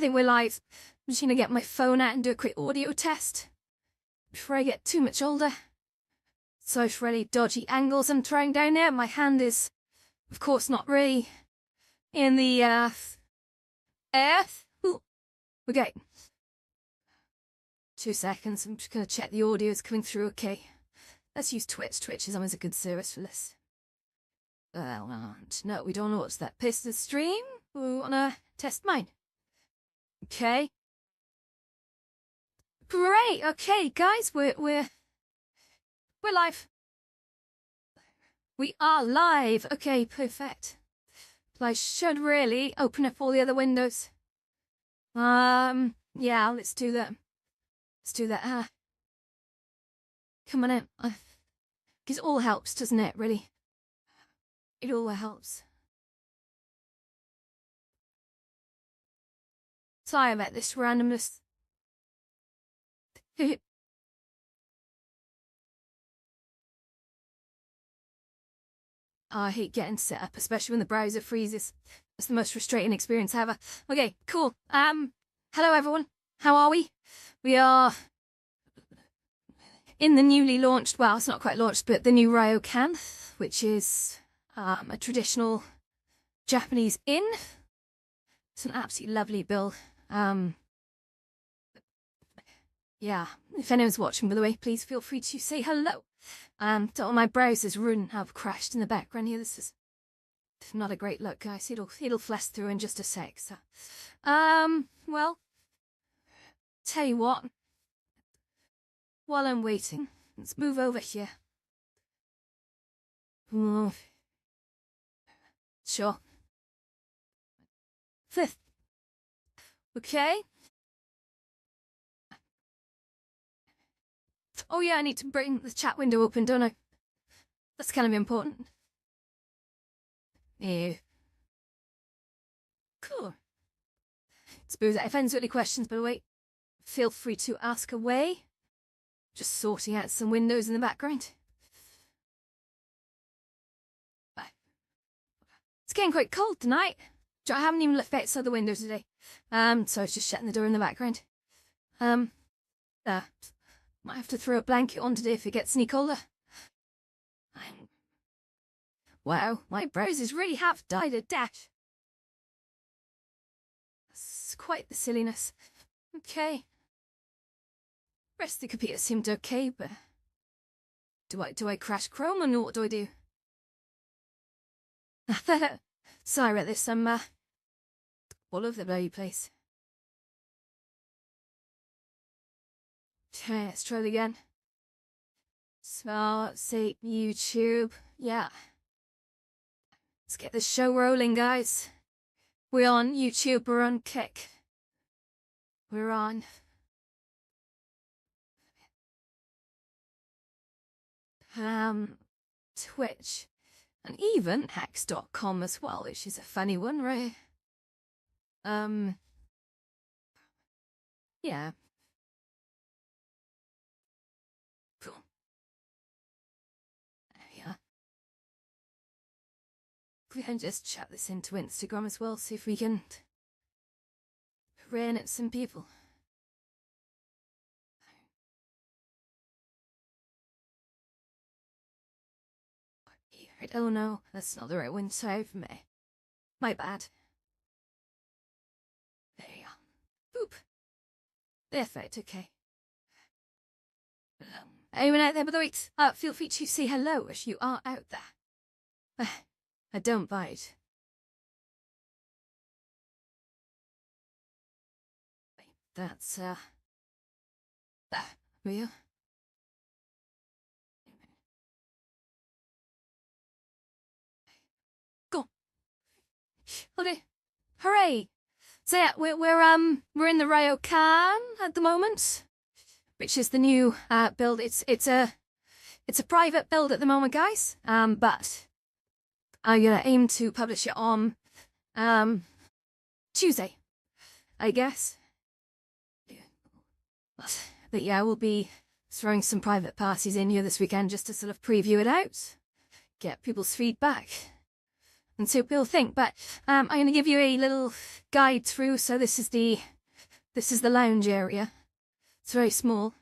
think we're live. I'm just gonna get my phone out and do a quick audio test before I get too much older. So it's really dodgy angles I'm trying down there. My hand is, of course, not really in the earth. Ooh. Okay. 2 seconds. I'm just gonna check the audio is coming through okay. Let's use Twitch. Twitch is always a good service for this. No, we don't know what's that. Piss the stream? We wanna test mine. Okay. Great. Okay, guys, we're live. We are live. Okay, perfect. I should really open up all the other windows. Yeah, let's do that. Let's do that. Come on in. Because it all helps, doesn't it, really? It all helps. Sorry about this randomness. I hate getting set up, especially when the browser freezes. It's the most frustrating experience ever. Okay, cool. Hello everyone. How are we? We are in the newly launched, well, it's not quite launched, but the new Ryokan, which is a traditional Japanese inn. It's an absolutely lovely build. Yeah, if anyone's watching, by the way, please feel free to say hello. All my browsers have crashed in the background here. This is not a great look, guys. It'll flash through in just a sec. So, well, tell you what. While I'm waiting, let's move over here. Sure. Fifth. Okay. Oh yeah, I need to bring the chat window open, don't I? That's kind of important. Ew. Cool. Suppose if anyone's got any questions, by the way, feel free to ask away. Just sorting out some windows in the background. It's getting quite cold tonight. I haven't even left outside the window today. So I was just shutting the door in the background. Might have to throw a blanket on today if it gets any colder. Wow, my browsers really have died a dash. That's quite the silliness. Okay. Rest of the computer seemed okay, but do I crash Chrome or what do I do? Sorry about this, I'm all over the bloody place. Okay, let's try it again. So, let's say YouTube. Yeah. Let's get this show rolling, guys. We're on YouTube, we're on Kick. We're on Twitch. And even Hacks.com as well, which is a funny one, right? Yeah. Cool. Yeah. We can just chat this into Instagram as well, see if we can rain at some people. Oh no, that's not the right one. Sorry for me. My bad. There you are. Boop. Perfect, okay. Anyone out there, by the way, feel free to say hello if you are out there. I don't bite. That's, real. Go. Okay. Hooray! So yeah, we're in the Ryokan at the moment, which is the new build. It's a private build at the moment, guys. But I'm gonna aim to publish it on Tuesday, I guess. But yeah, we'll be throwing some private parties in here this weekend just to sort of preview it out, get people's feedback, and see what people think. But I'm going to give you a little guide through. So this is the This is the lounge area. It's very small.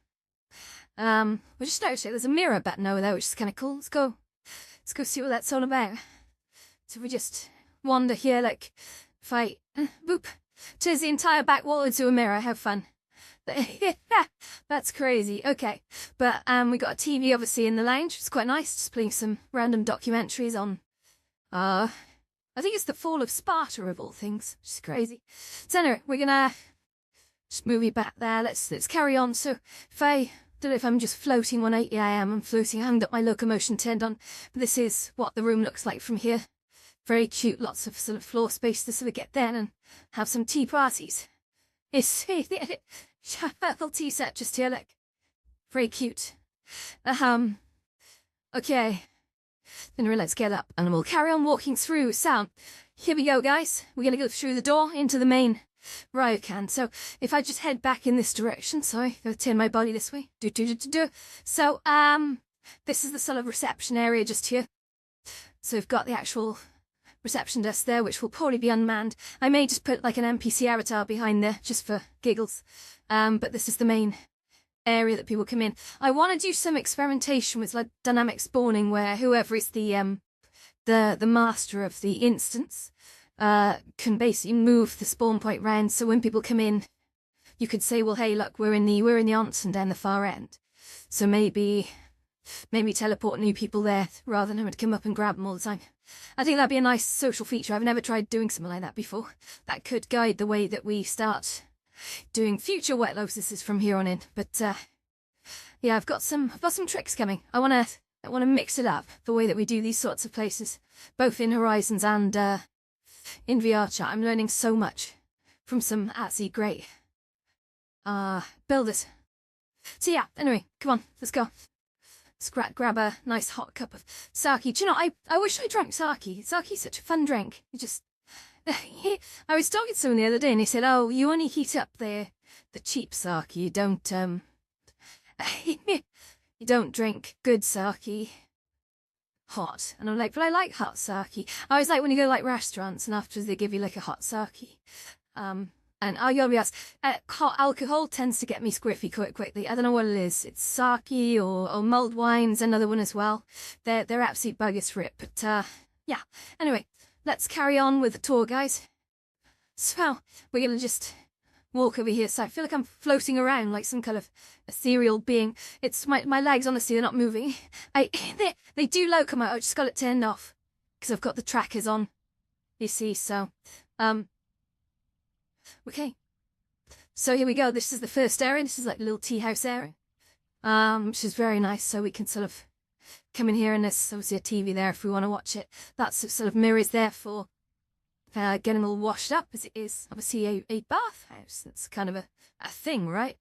We just noticed there's a mirror button over there, which is kind of cool. Let's go see what that's all about. So we just wander here, like, if I, boop, turns the entire back wall into a mirror. Have fun. That's crazy. Okay, but we got a TV obviously in the lounge. It's quite nice, just playing some random documentaries on, I think it's the fall of Sparta of all things, which is crazy. So anyway, we're gonna just move it back there. Let's carry on. So if I don't know if I'm just floating 180, I am. I'm floating. I haven't got my locomotion turned on, but this is what the room looks like from here. Very cute. Lots of sort of floor space to sort of get there and have some tea parties. It's little tea set just here, like, very cute. Okay. Then let's get up and we'll carry on walking through. So, here we go, guys. We're gonna go through the door into the main ryokan. So, if I just head back in this direction, sorry, gotta turn my body this way. So, this is the sort of reception area just here. So we've got the actual reception desk there, which will probably be unmanned. I may just put like an NPC avatar behind there, just for giggles. But this is the main area that people come in. I want to do some experimentation with like dynamic spawning, where whoever is the master of the instance can basically move the spawn point round. So when people come in, you could say, well, hey, look, we're in the onsen down the far end. So maybe teleport new people there rather than having to come up and grab them all the time. I think that'd be a nice social feature. I've never tried doing something like that before. That could guide the way that we start doing future wet losses from here on in. But yeah, I've got some tricks coming. I wanna mix it up, the way that we do these sorts of places, both in Horizons and in VR chat. I'm learning so much from some absolutely great builders. So yeah, anyway, come on, let's go. Let's grab a nice hot cup of sake. Do you know, I wish I drank sake. Sake's such a fun drink. You just... I was talking to someone the other day and he said, oh, you only heat up the cheap sake. You don't, you don't drink good sake hot. And I'm like, but I like hot sake. I always like when you go to like restaurants and afterwards they give you like a hot sake. And I gotta be honest, hot alcohol tends to get me squiffy quite quickly. I don't know what it is. It's sake or mulled wine's another one as well. They're absolute buggers for it. But yeah. Anyway, let's carry on with the tour, guys. So we're gonna just walk over here. So I feel like I'm floating around like some kind of ethereal being. It's my legs, honestly, they're not moving. They do locomote. I just got it turned off because I've got the trackers on. You see, so okay, so here we go. This is the first area. This is like a little tea house area, which is very nice. So we can sort of come in here, and there's obviously a TV there if we want to watch it. That's sort of mirrors there for getting all washed up, as it is obviously a bathhouse. That's kind of a thing, right?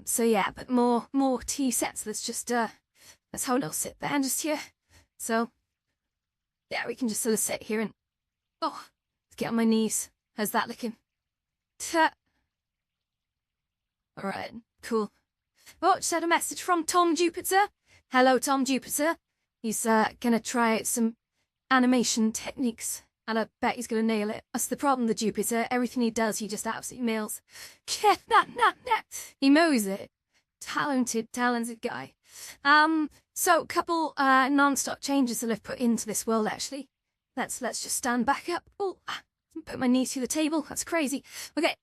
So yeah, but more tea sets. Let's just let's hold. I'll sit there and just here. So yeah, we can just sort of sit here and let's get on my knees. How's that looking? Alright, cool. Oh, just had a message from Tom Jupiter. Hello, Tom Jupiter. He's gonna try out some animation techniques, and I bet he's gonna nail it. That's the problem with Jupiter. Everything he does, he just absolutely nails. He mows it. Talented guy. So a couple non-stop changes that I've put into this world, actually. Let's just stand back up. Oh, put my knees to the table. That's crazy. Okay,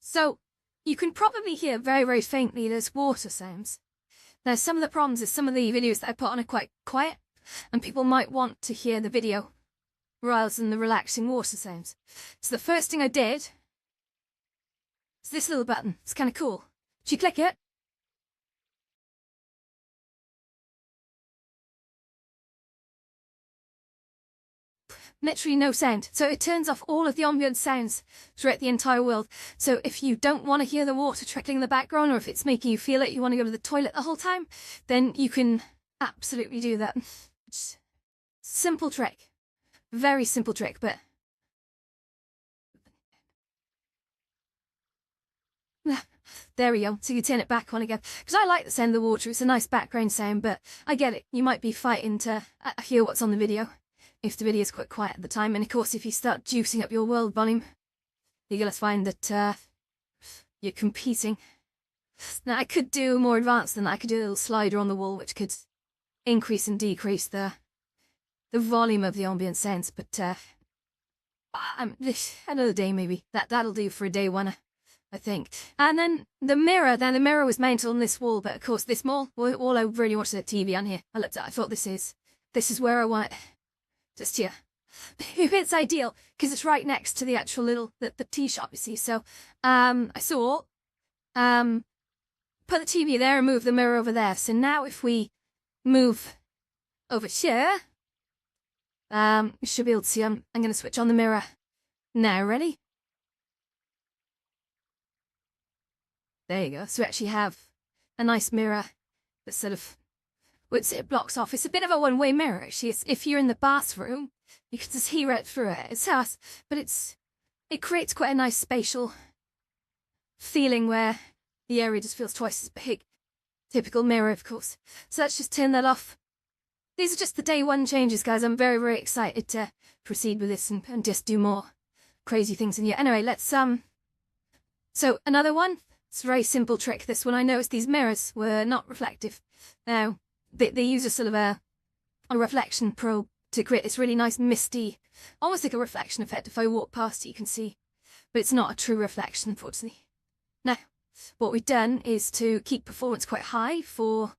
so you can probably hear very, very faintly there's water sounds. Now, some of the problems is some of the videos that I put on are quite quiet, and people might want to hear the video rather than the relaxing water sounds. So the first thing I did is this little button. It's kind of cool. If you click it, literally no sound. So it turns off all of the ambient sounds throughout the entire world. So if you don't want to hear the water trickling in the background, or if it's making you feel it, you want to go to the toilet the whole time, then you can absolutely do that. It's simple trick. Very simple trick, but there we go. So you turn it back on again. Because I like the sound of the water. It's a nice background sound, but I get it. You might be fighting to hear what's on the video if the video is quite quiet at the time. And of course, if you start juicing up your world volume, you're going to find that you're competing. Now, I could do more advanced than that. I could do a little slider on the wall, which could increase and decrease the volume of the ambient sounds, but another day maybe. That'll do for a day one, I think. And then the mirror was mounted on this wall, but of course this wall I really wanted a TV on here. I thought this is where I want, just here. It's ideal because it's right next to the actual the tea shop, you see. So I saw put the TV there and move the mirror over there. So now if we move over here, you should be able to see. I'm going to switch on the mirror now. Ready? There you go. So we actually have a nice mirror that sort of, it blocks off. It's a bit of a one-way mirror, actually. If you're in the bathroom, you can just see right through it. It's us, but it creates quite a nice spatial feeling where the area just feels twice as big. Typical mirror, of course. So let's just turn that off. These are just the day one changes, guys. I'm very, very excited to proceed with this and just do more crazy things in here. Anyway, let's, so another one. It's a very simple trick, this one. I noticed these mirrors were not reflective. Now, they use a sort of a reflection probe to create this really nice misty, almost like a reflection effect. If I walk past it, you can see, but it's not a true reflection, unfortunately. Now, what we've done is to keep performance quite high for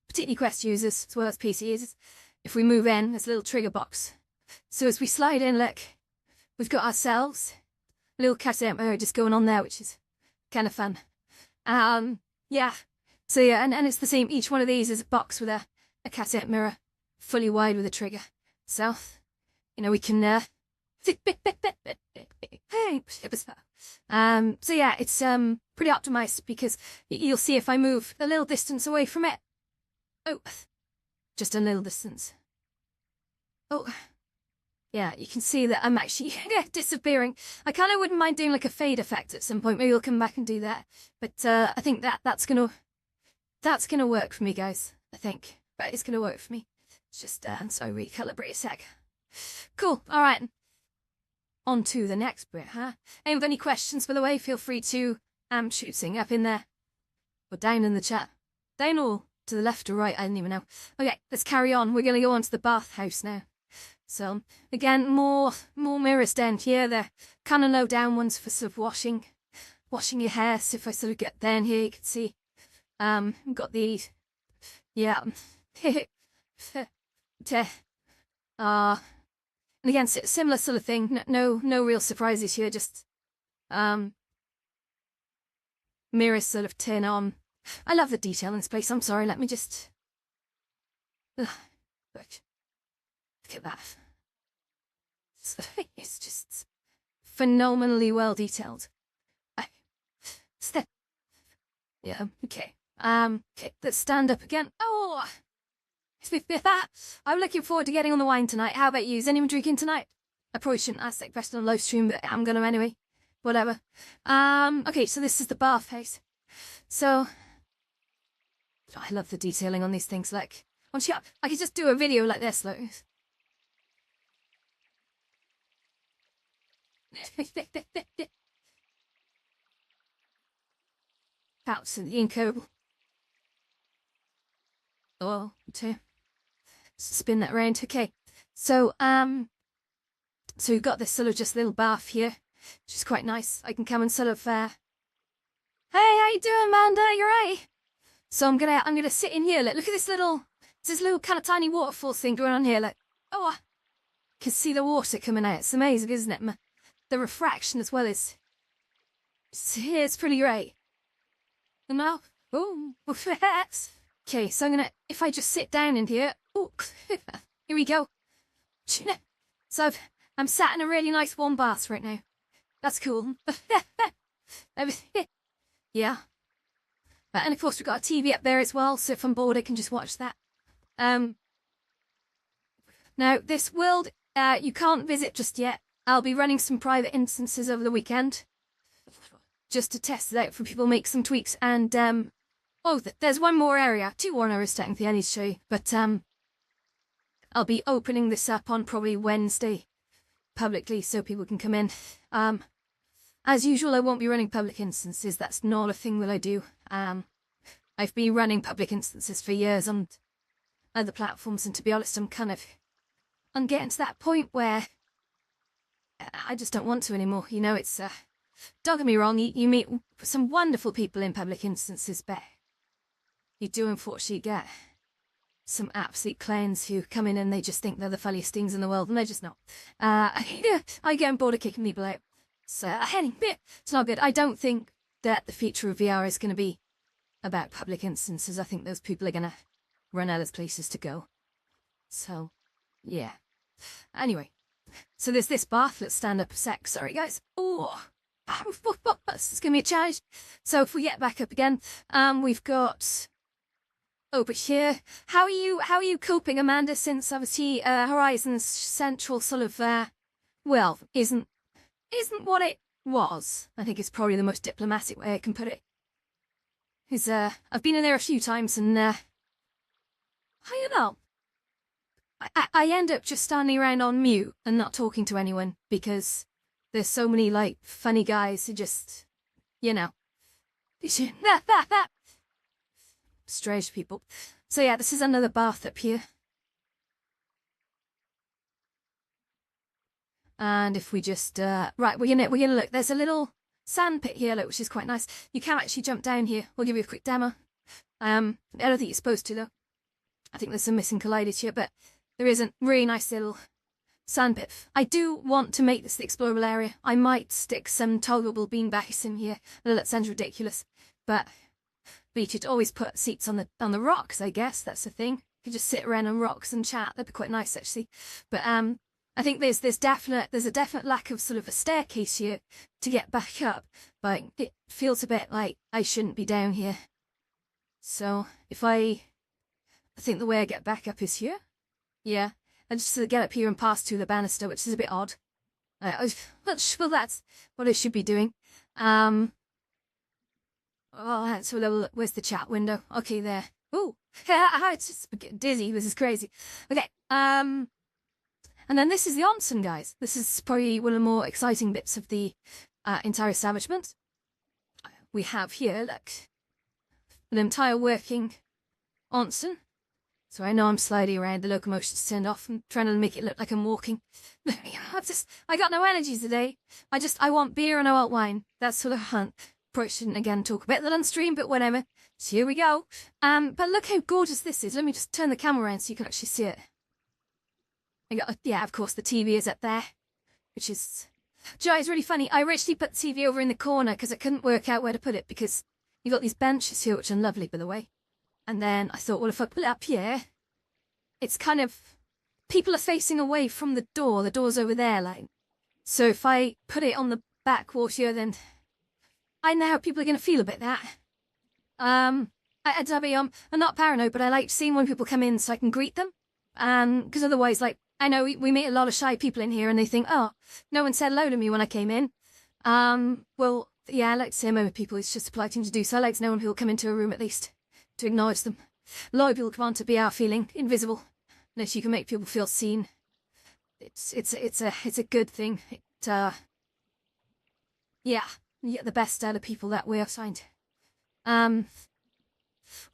particularly Quest users as well as PC users. If we move in, there's a little trigger box. So as we slide in, look, we've got ourselves a little cassette mirror just going on there, which is kind of fun. Yeah. So yeah, and it's the same. Each one of these is a box with a cassette mirror, fully wide with a trigger. So, you know, we can, so yeah, it's, pretty optimized because you'll see if I move a little distance away from it. Oh, just a little distance. Oh, yeah, you can see that I'm actually disappearing. I kind of wouldn't mind doing like a fade effect at some point. Maybe we'll come back and do that. But I think that's gonna work for me, guys. I think, but it's gonna work for me. It's just so recalibrate a sec. Cool. All right. On to the next bit, huh? Anyone with any questions, by the way, feel free to shoot something up in there or down in the chat. Down or to the left or right, I don't even know. Okay, let's carry on. We're gonna go on to the bathhouse now. So again, more mirrors down here. They're kind of low down ones for sort of washing your hair. So if I sort of get down here, you can see we've got these. Yeah. And again, similar sort of thing. No real surprises here. Just mirrors sort of turn on. I love the detail in this place. I'm sorry. Let me just look at that. It's just phenomenally well detailed. Yeah. Okay. Okay. Let's stand up again. Oh. I'm looking forward to getting on the wine tonight. How about you? Is anyone drinking tonight? I probably shouldn't ask that question on live stream, but I'm gonna anyway. Whatever. Okay, so this is the bathhouse. So I love the detailing on these things. Like, I could just do a video like this, look. Absolutely incredible. Oh, two. Spin that round. Okay, so so you've got this sort of just little bath here, which is quite nice. I can come and sort of hey, how you doing, Amanda? You're right. So I'm gonna sit in here. Look at this little kind of tiny waterfall thing going on here. Like, oh, I can see the water coming out. It's amazing, isn't it? The refraction as well is. It's pretty great. And now, oh, okay. So if I just sit down in here. Oh, here we go. So I'm sat in a really nice warm bath right now. That's cool. Yeah. And of course we've got a TV up there as well, so if I'm bored I can just watch that. Now this world you can't visit just yet. I'll be running some private instances over the weekend just to test it out for people, make some tweaks, and oh, there's one more area, two more areas technically I need to show you, but I'll be opening this up on probably Wednesday publicly so people can come in. as usual, I won't be running public instances. That's not a thing that I do. I've been running public instances for years on other platforms, and to be honest, I'm getting to that point where I just don't want to anymore. You know, it's, don't get me wrong, you meet some wonderful people in public instances, but you do unfortunately get some absolute clowns who come in and they just think they're the funniest things in the world, and they're just not. I get bored of kicking people out. So, it's not good. I don't think that the future of VR is going to be about public instances. I think those people are going to run out of places to go. So, yeah. Anyway, so there's this bath. Let's stand up a sec. Sorry, guys. Oh, this is going to be a challenge. So if we get back up again, we've got over here. How are you coping, Amanda, since obviously Horizon's Central sort of, well, isn't what it was. I think it's probably the most diplomatic way I can put it. Is, I've been in there a few times and, I don't know. I end up just standing around on mute and not talking to anyone because there's so many, like, funny guys who just, you know, strange people. So yeah, this is another bath up here. And if we just, right, we're gonna look, there's a little sand pit here, look, which is quite nice. You can actually jump down here. We'll give you a quick demo. I don't think you're supposed to, though. I think there's some missing colliders here, but there is a really nice little sand pit. I do want to make this the explorable area. I might stick some tolerable beanbags in here. I know that sounds ridiculous, but you should always put seats on the rocks, I guess. That's the thing. You could just sit around on rocks and chat. That'd be quite nice, actually. But I think there's a definite lack of sort of a staircase here to get back up, but it feels a bit like I shouldn't be down here. So I think the way I get back up is here. Yeah, and just to get up here and pass through the banister, which is a bit odd. Well, that's what I should be doing. Oh, that's a little. Where's the chat window? Okay, there. Ooh, it's just getting dizzy. This is crazy. Okay, and then this is the onsen, guys. This is probably one of the more exciting bits of the entire establishment. We have here, look, an entire working onsen. So I know I'm sliding around, the locomotion's turned off. I'm trying to make it look like I'm walking. I got no energy today. I want beer and I want wine. That's sort of hunt. Probably shouldn't again talk about that on stream, but whatever. So here we go. But look how gorgeous this is. Let me just turn the camera around so you can actually see it. Yeah, of course, the TV is up there, which is... Joe, it's really funny. I originally put the TV over in the corner because I couldn't work out where to put it because you've got these benches here, which are lovely, by the way. And then I thought, well, if I put it up here, it's kind of... People are facing away from the door. The door's over there, like. So if I put it on the back wall here, then I know how people are going to feel about that. I'm not paranoid, but I like seeing when people come in so I can greet them. Because otherwise, like, I know we meet a lot of shy people in here and they think, oh, no one said hello to me when I came in. Well, yeah, I like to say hello to people. It's just a polite thing to do. So I like to know when people come into a room at least to acknowledge them. A lot of people come on to VR feeling invisible. Unless you can make people feel seen. It's a good thing. Yeah, you get the best out of people that way, I find.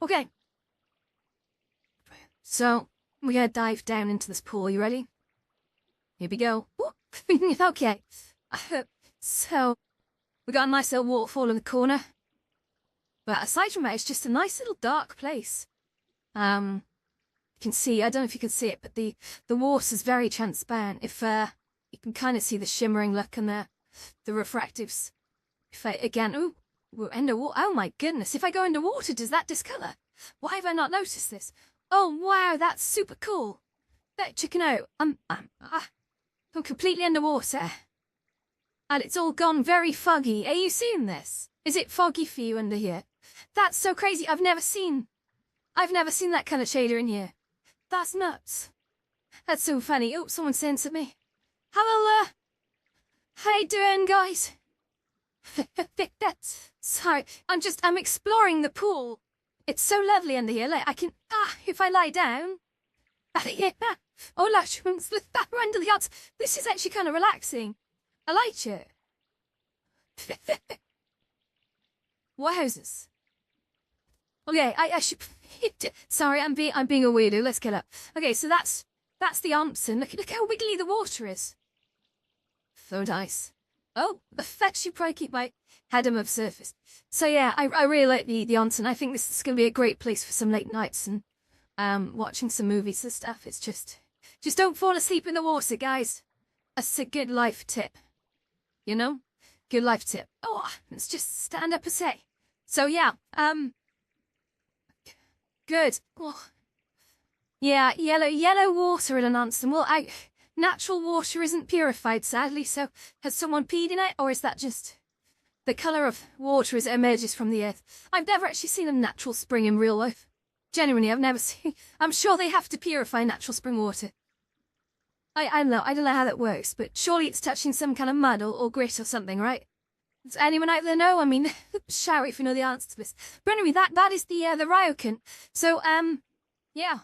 Okay. So, we're going to dive down into this pool. You ready? Here we go. Okay. So, we got a nice little waterfall in the corner. But aside from that, it's just a nice little dark place. You can see, I don't know if you can see it, but the water is very transparent. If you can kind of see the shimmering look and the refractives. If I, again, ooh, we're underwater. Oh my goodness, if I go underwater, does that discolour? Why have I not noticed this? Oh wow, that's super cool. Chicken out. I'm completely underwater. And it's all gone very foggy. Are you seeing this? Is it foggy for you under here? That's so crazy. I've never seen that kind of shader in here. That's nuts. That's so funny. Oh, someone sent to me. Hello, how you doing, guys? Sorry, I'm exploring the pool. It's so lovely under here. Like, I can, if I lie down. Oh, under the odds. This is actually kind of relaxing. I like it. Wowzers. Okay, I should. Sorry, I'm being a weirdo. Let's get up. Okay, so that's the Amundsen. Look how wiggly the water is. So nice. Oh, the fetch you probably keep my head above surface. So yeah, I really like the onsen. I think this is gonna be a great place for some late nights and watching some movies and stuff. It's just don't fall asleep in the water, guys. That's a good life tip. You know? Good life tip. Oh, let's just stand up and say. So yeah, good. Oh. Yeah, yellow water in an onsen. Well, natural water isn't purified, sadly, so has someone peed in it, or is that just the colour of water as it emerges from the earth? I've never actually seen a natural spring in real life. Genuinely, I've never seen. I'm sure they have to purify natural spring water. I don't know how that works, but surely it's touching some kind of mud or grit or something, right? Does anyone out there know? I mean, shout if you know the answer to this. But anyway, that is the Ryokan. So, yeah.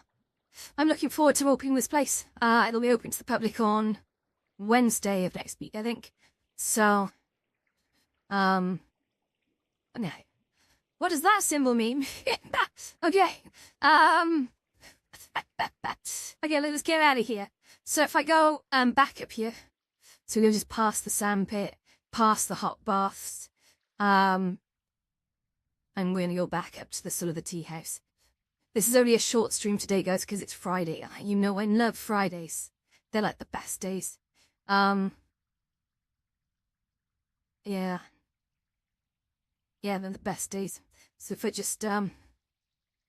I'm looking forward to opening this place. It'll be open to the public on Wednesday of next week, I think. So, no. What does that symbol mean? Okay. Okay, let's get out of here. So if I go back up here, so we'll just past the sandpit, past the hot baths, and we're gonna go back up to the sort of the tea house. This is only a short stream today, guys, because it's Friday. You know I love Fridays. They're like the best days. Yeah. Yeah, they're the best days. So if I just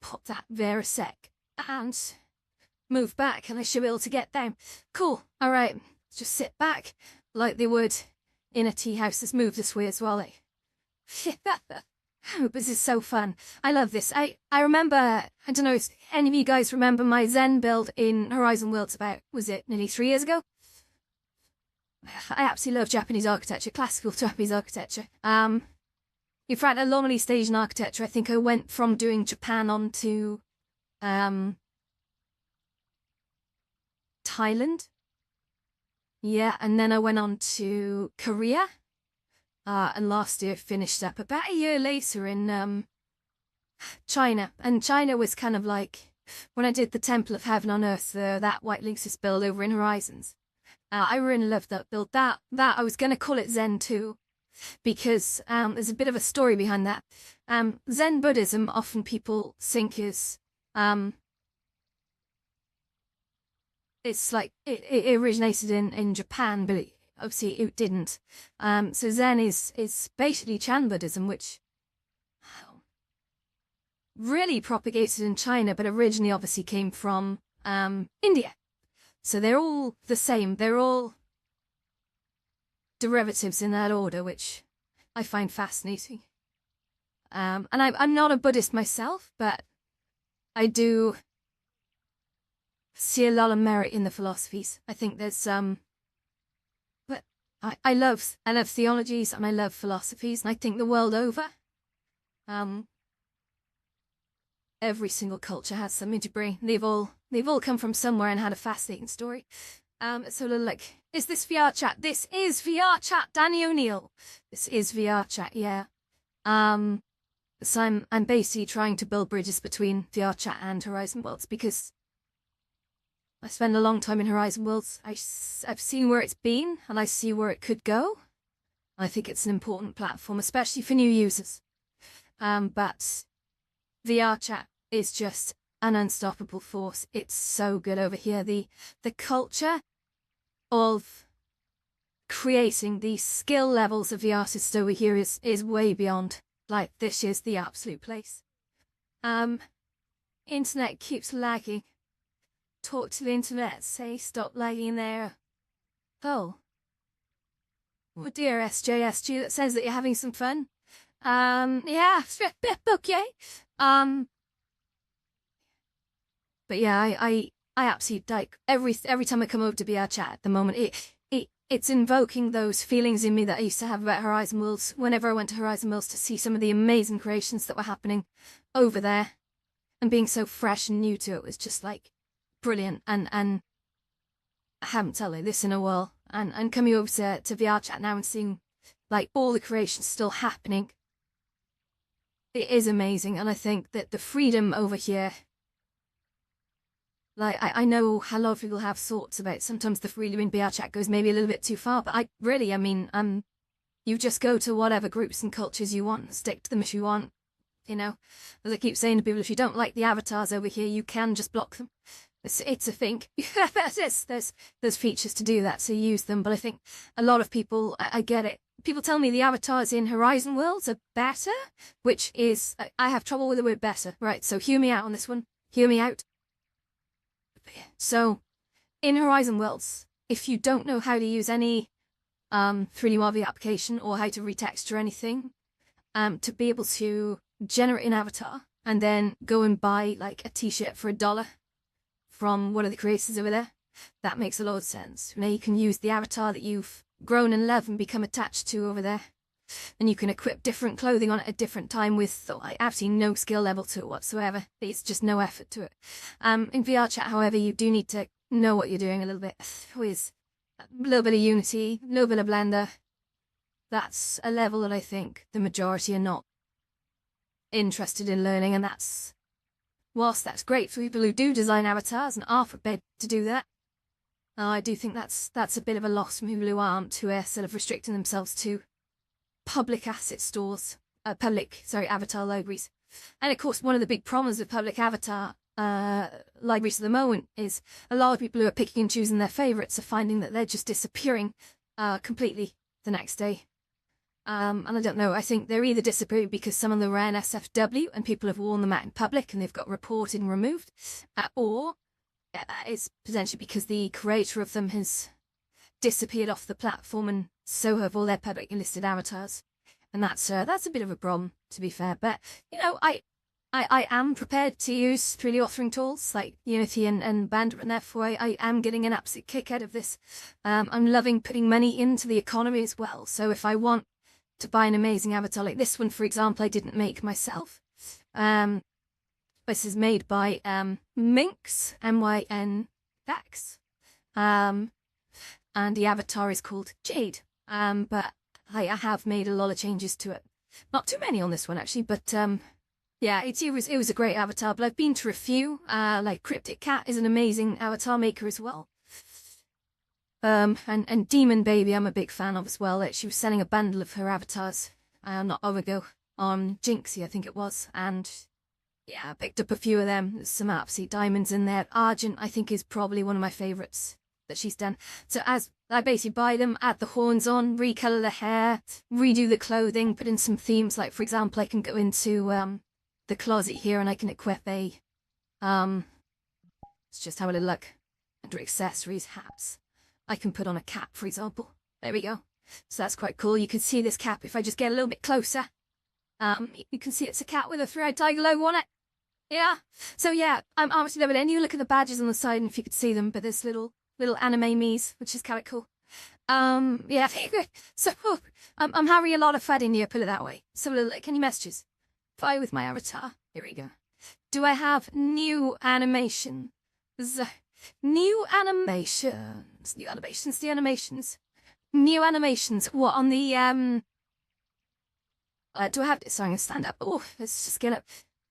pop that there a sec and move back, and I should be able to get down. Cool. All right. Let's just sit back like they would in a tea house. Let's move this way as well. Oh, this is so fun. I love this. I remember, I don't know if any of you guys remember my Zen build in Horizon Worlds about, was it nearly 3 years ago? I absolutely love Japanese architecture, classical Japanese architecture. In fact, along East Asian architecture, I think I went from doing Japan on to Thailand. Yeah, and then I went on to Korea. And last year finished up about a year later in China. And China was kind of like, when I did the Temple of Heaven on Earth, that White Lynx's build over in Horizons. I really loved that build. That I was going to call it Zen too, because there's a bit of a story behind that. Zen Buddhism, often people think is, it's like, it originated in Japan, but obviously it didn't. So Zen is basically Chan Buddhism, which really propagated in China, but originally obviously came from India. So they're all the same. They're all derivatives in that order, which I find fascinating. And I'm not a Buddhist myself, but I do see a lot of merit in the philosophies. I think there's but I love theologies and I love philosophies, and I think the world over, every single culture has something to bring. They've all come from somewhere and had a fascinating story. It's a little like, is this VR chat? This is VR chat, Danny O'Neill. This is VR chat, yeah. So I'm basically trying to build bridges between VR chat and Horizon Worlds, because I spend a long time in Horizon Worlds. I've seen where it's been, and I see where it could go. I think it's an important platform, especially for new users. But VR chat is just an unstoppable force. It's so good over here. The culture of creating these skill levels of the artists over here is way beyond. Like, this is the absolute place. Internet keeps lagging. Talk to the internet, say stop lagging there. Oh. Oh dear, SJSG, that says that you're having some fun. Yeah, okay. But yeah, I absolutely like every time I come over to VR chat at the moment, it's invoking those feelings in me that I used to have about Horizon Worlds whenever I went to Horizon Worlds, to see some of the amazing creations that were happening over there, and being so fresh and new to it was just like brilliant. And I haven't told you this in a while, and coming over to VR chat now and seeing like all the creation's still happening. It is amazing, and I think that the freedom over here, like, I know a lot of people have thoughts about sometimes the freedom in VR chat goes maybe a little bit too far, but I mean, you just go to whatever groups and cultures you want, stick to them if you want, you know. As I keep saying to people, if you don't like the avatars over here, you can just block them. It's a thing. there's features to do that, so use them, but I think a lot of people, I get it. People tell me the avatars in Horizon Worlds are better, which is, I have trouble with the word better, right? So hear me out on this one. Hear me out. So, in Horizon Worlds, if you don't know how to use any 3D Marvel application or how to retexture anything, to be able to generate an avatar and then go and buy like a t-shirt for $1 from one of the creators over there, that makes a lot of sense. Now you can use the avatar that you've grown and loved and become attached to over there, and you can equip different clothing on it at different time with absolutely no skill level to it whatsoever. It's just no effort to it. In VR chat, however, you do need to know what you're doing a little bit with a little bit of Unity, a little bit of Blender. That's a level that I think the majority are not interested in learning, and that's, whilst that's great for people who do design avatars and are prepared to do that, I do think that's a bit of a loss from people who aren't, who are sort of restricting themselves to public asset stores, avatar libraries. And of course, one of the big problems with public avatar libraries at the moment is a lot of people who are picking and choosing their favourites are finding that they're just disappearing completely the next day. And I don't know, I think they're either disappearing because some of them ran SFW and people have worn them out in public and they've got reported and removed, or it's potentially because the creator of them has disappeared off the platform, and so have all their publicly listed avatars. And that's a bit of a problem, to be fair. But, you know, I am prepared to use 3D authoring tools like Unity and Blender, and therefore I am getting an absolute kick out of this. I'm loving putting money into the economy as well. So if I want to buy an amazing avatar like this one, for example, I didn't make myself. This is made by Minx, MYNX. And the avatar is called Jade. But I have made a lot of changes to it. Not too many on this one, actually, but yeah, it was a great avatar. But I've been to a few, like Cryptic Cat is an amazing avatar maker as well. And Demon Baby I'm a big fan of as well. She was selling a bundle of her avatars not long ago on Jinxie, I think it was. And yeah, I picked up a few of them. There's some absolute diamonds in there. Argent, I think, is probably one of my favourites that she's done. So as I basically buy them, add the horns on, recolour the hair, redo the clothing, put in some themes. Like, for example, I can go into the closet here and I can equip a, let's just have a little look. Under accessories, hats. I can put on a cap, for example. There we go. So that's quite cool. You can see this cap if I just get a little bit closer. You can see it's a cat with a three-eyed tiger logo on it. Yeah. So yeah, I'm obviously loving it. And you look at the badges on the side, and if you could see them, but there's little anime me's, which is kind of cool. Yeah. So I'm having a lot of fun in here, put it that way. So any messages? Fire with my avatar. Here we go. Do I have new animations? New animations. What on the do I have? Sorry, I'm gonna stand up. Oh, let's just get up.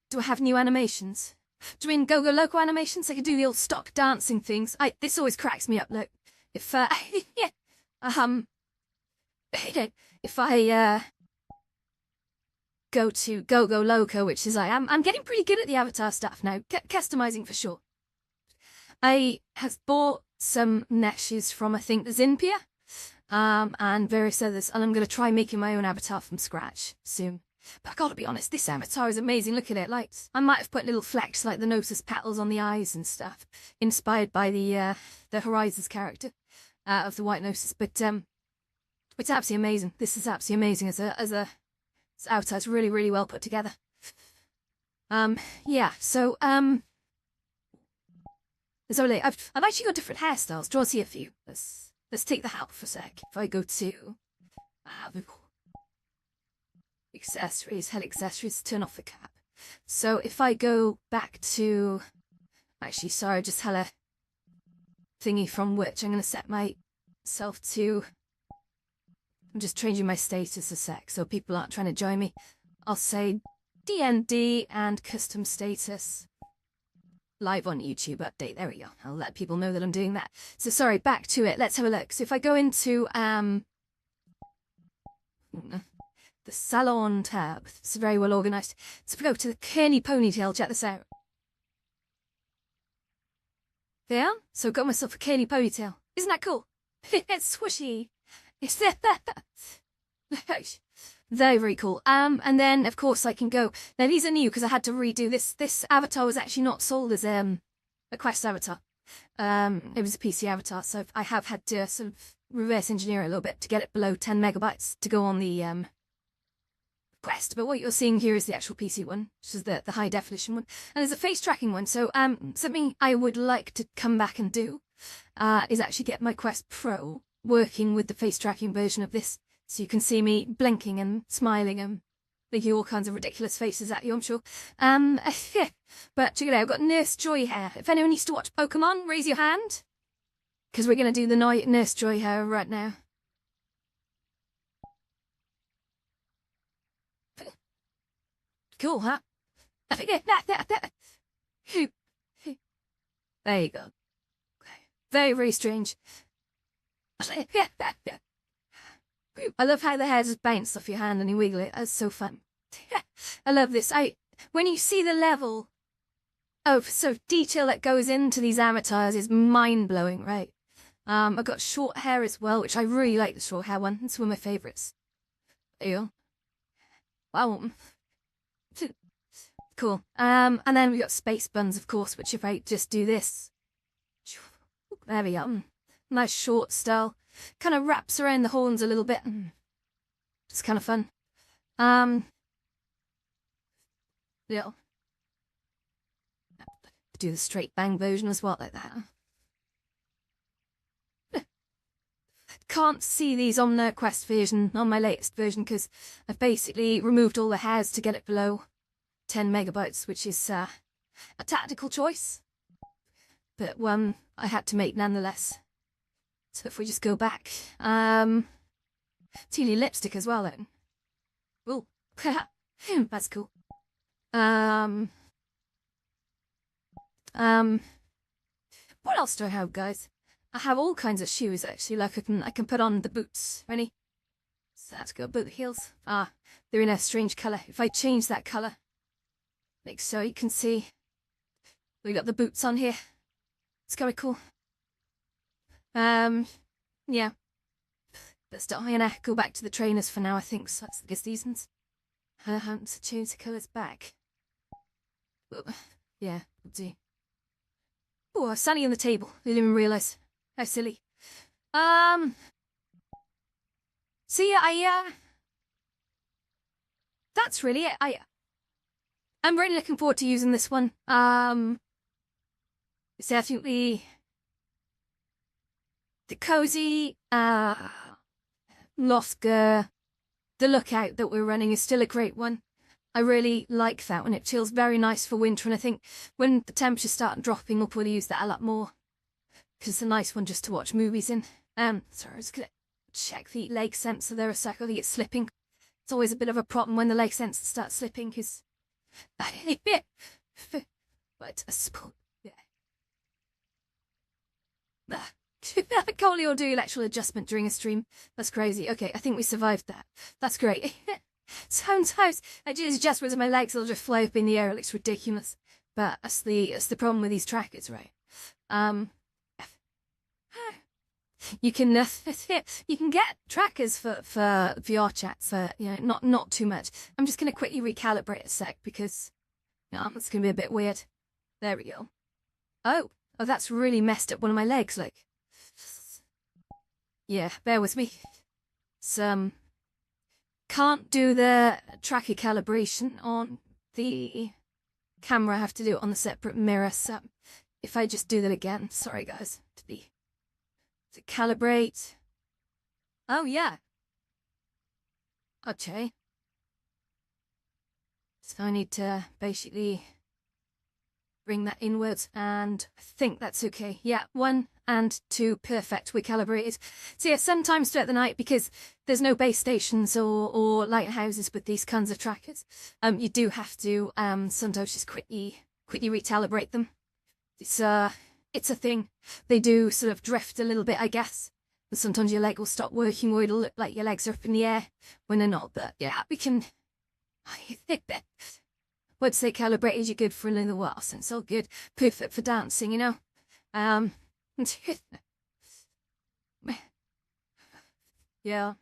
Do I have new animations? Do you mean Go Go Loco animations? I could do the old stock dancing things. This always cracks me up. Look, if yeah, if I go to Go Go Loco, which is I'm getting pretty good at the avatar stuff now, customizing for sure. I have bought some meshes from, I think, the Zinpia, and various others, and I'm going to try making my own avatar from scratch soon. But I gotta be honest, this avatar is amazing. Look at it. Like, I might have put little flecks like the Gnosis petals on the eyes and stuff, inspired by the Horizons character of the White Gnosis. But it's absolutely amazing. This is absolutely amazing as a avatar. It's really, really well put together. Yeah. So so I've actually got different hairstyles. Do you want to see a few? Let's take the hat for a sec. If I go to accessories, head accessories, turn off the cap. So if I go back to, actually, sorry, I just had a thingy from which I'm going to set myself to I'm just changing my status a sec so people aren't trying to join me. I'll say DND and custom status. Live on YouTube update. There we go. I'll let people know that I'm doing that. So sorry, back to it. Let's have a look. So if I go into the salon tab, it's very well organized. So if I go to the Kearney ponytail, check this out. Yeah, so got myself a Kearney ponytail. Isn't that cool? It's swooshy. It's very, very cool. And then of course I can go. Now these are new because I had to redo this. This avatar was actually not sold as a Quest avatar. It was a PC avatar, so I have had to sort of reverse engineer it a little bit to get it below 10 megabytes to go on the Quest. But what you're seeing here is the actual PC one, which is the high definition one. And there's a face tracking one. So something I would like to come back and do is actually get my Quest Pro working with the face tracking version of this. So you can see me blinking and smiling and making all kinds of ridiculous faces at you, I'm sure. But check it out, I've got Nurse Joy hair. If anyone needs to watch Pokemon, raise your hand. Because we're going to do the Nurse Joy hair right now. Cool, huh? There you go. Very, very strange. I love how the hair just bounces off your hand and you wiggle it. That's so fun. I love this. When you see the level of sort of detail that goes into these avatars is mind-blowing, right? I've got short hair as well, which I really like the short hair one. It's one of my favourites. There you go. Wow. Cool. And then we got space buns, of course, which if I just do this. There we go. Nice short style. Kind of wraps around the horns a little bit. It's kind of fun. Yeah. Do the straight bang version as well, like that. Can't see these on the Quest version, on my latest version, because I've basically removed all the hairs to get it below 10 megabytes, which is a tactical choice, but one I had to make nonetheless. So if we just go back, Tealy lipstick as well then. Ooh, that's cool. What else do I have, guys? I have all kinds of shoes actually. Like I can put on the boots. Ready? So that's good. Boot heels. They're in a strange color. If I change that color, like so, you can see we got the boots on here. It's very cool. Yeah. But still, I'm gonna go back to the trainers for now, I think. So that's the good seasons. So change the colours back. Yeah, we'll do. Oh, I was standing on the table. I didn't even realise. How silly. So yeah, that's really it. I'm really looking forward to using this one. It's definitely the cozy, Lothgar, the lookout that we're running is still a great one. I really like that one. It feels very nice for winter, and I think when the temperatures start dropping, we'll probably use that a lot more. Because it's a nice one just to watch movies in. Sorry, I was gonna check the leg sensor there a sec. I think it's slipping. It's always a bit of a problem when the leg sensor starts slipping, because but I suppose, yeah. Coley will do electrical adjustment during a stream. That's crazy. Okay, I think we survived that. That's great. Sometimes I just adjust with my legs, they'll just fly up in the air. It looks ridiculous. But that's the problem with these trackers, right? You can get trackers for VR chat for not too much. I'm just gonna quickly recalibrate a sec because it's gonna be a bit weird. There we go. Oh, that's really messed up one of my legs. Like, yeah, bear with me. Can't do the tracker calibration on the camera. I have to do it on the separate mirror. So if I just do that again, sorry guys, to calibrate. Oh yeah. Okay. So I need to basically bring that inwards, and I think that's okay. Yeah, one. and 2, perfect, we're calibrated. So yeah, sometimes throughout the night, because there's no base stations or lighthouses with these kinds of trackers, you do have to sometimes just quickly recalibrate them. It's a thing. They do sort of drift a little bit, I guess. But sometimes your leg will stop working, or it'll look like your legs are up in the air when they're not. But yeah, we can. I think that would say calibrated, you're good for a little while, so it's all good. Perfect for dancing, you know. Yeah.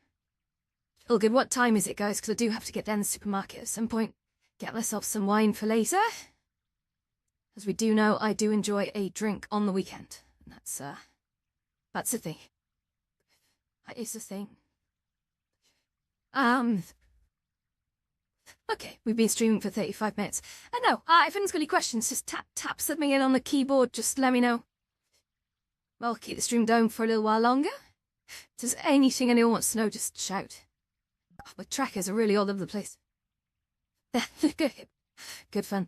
All good. What time is it, guys? Because I do have to get down the supermarket at some point. Get myself some wine for later. As we do know, I do enjoy a drink on the weekend. And that's a thing. That is a thing. Okay, we've been streaming for 35 minutes. And no, if anyone's got any questions, just tap something in on the keyboard, just let me know. I'll keep the stream down for a little while longer. If there's anything anyone wants to know, just shout. Oh, my trackers are really all over the place. Good fun.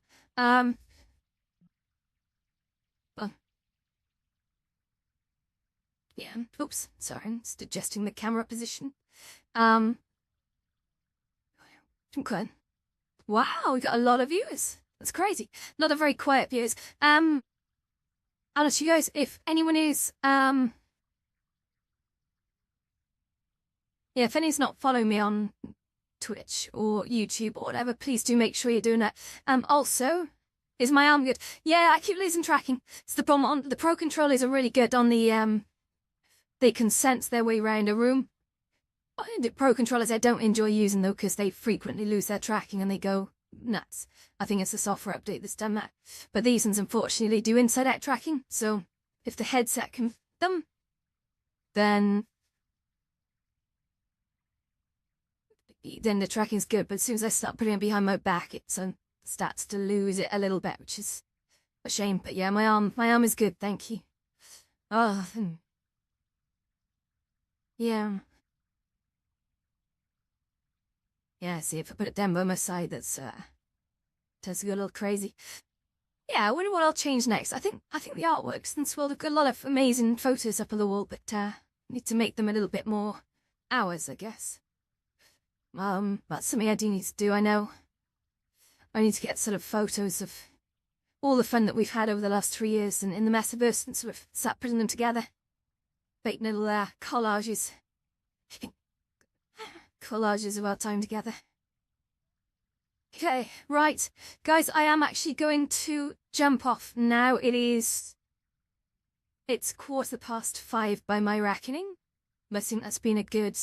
Yeah, oops, sorry, I'm just adjusting the camera position. Okay. Wow, we got a lot of viewers. That's crazy. Not a very quiet viewers. Honestly, you guys, if anyone is, yeah, if anyone's not following me on Twitch or YouTube or whatever, please do make sure you're doing that. Also, is my arm good? Yeah, I keep losing tracking. It's the problem on the Pro controllers are really good on the, they can sense their way around a room. The Pro controllers I don't enjoy using though, because they frequently lose their tracking and they go nuts. I think it's a software update that's done that. But these ones unfortunately do inside-out tracking, so if the headset can them, then the tracking's good. But as soon as I start putting it behind my back, it starts to lose it a little bit, which is a shame. But yeah, my arm is good, thank you. Oh, yeah. Yeah, see, if I put it down by my side, that's does go a little crazy. Yeah, I wonder what I'll change next. I think the artworks in this world have got a lot of amazing photos up on the wall, but need to make them a little bit more ours, I guess. That's something I do need to do, I know. I need to get sort of photos of all the fun that we've had over the last 3 years and in the Metaverse and sort of start putting them together. Make little collages. Collages of our time together. Okay, right. Guys, I am actually going to jump off now. It's 5:15 by my reckoning. I think that's been a good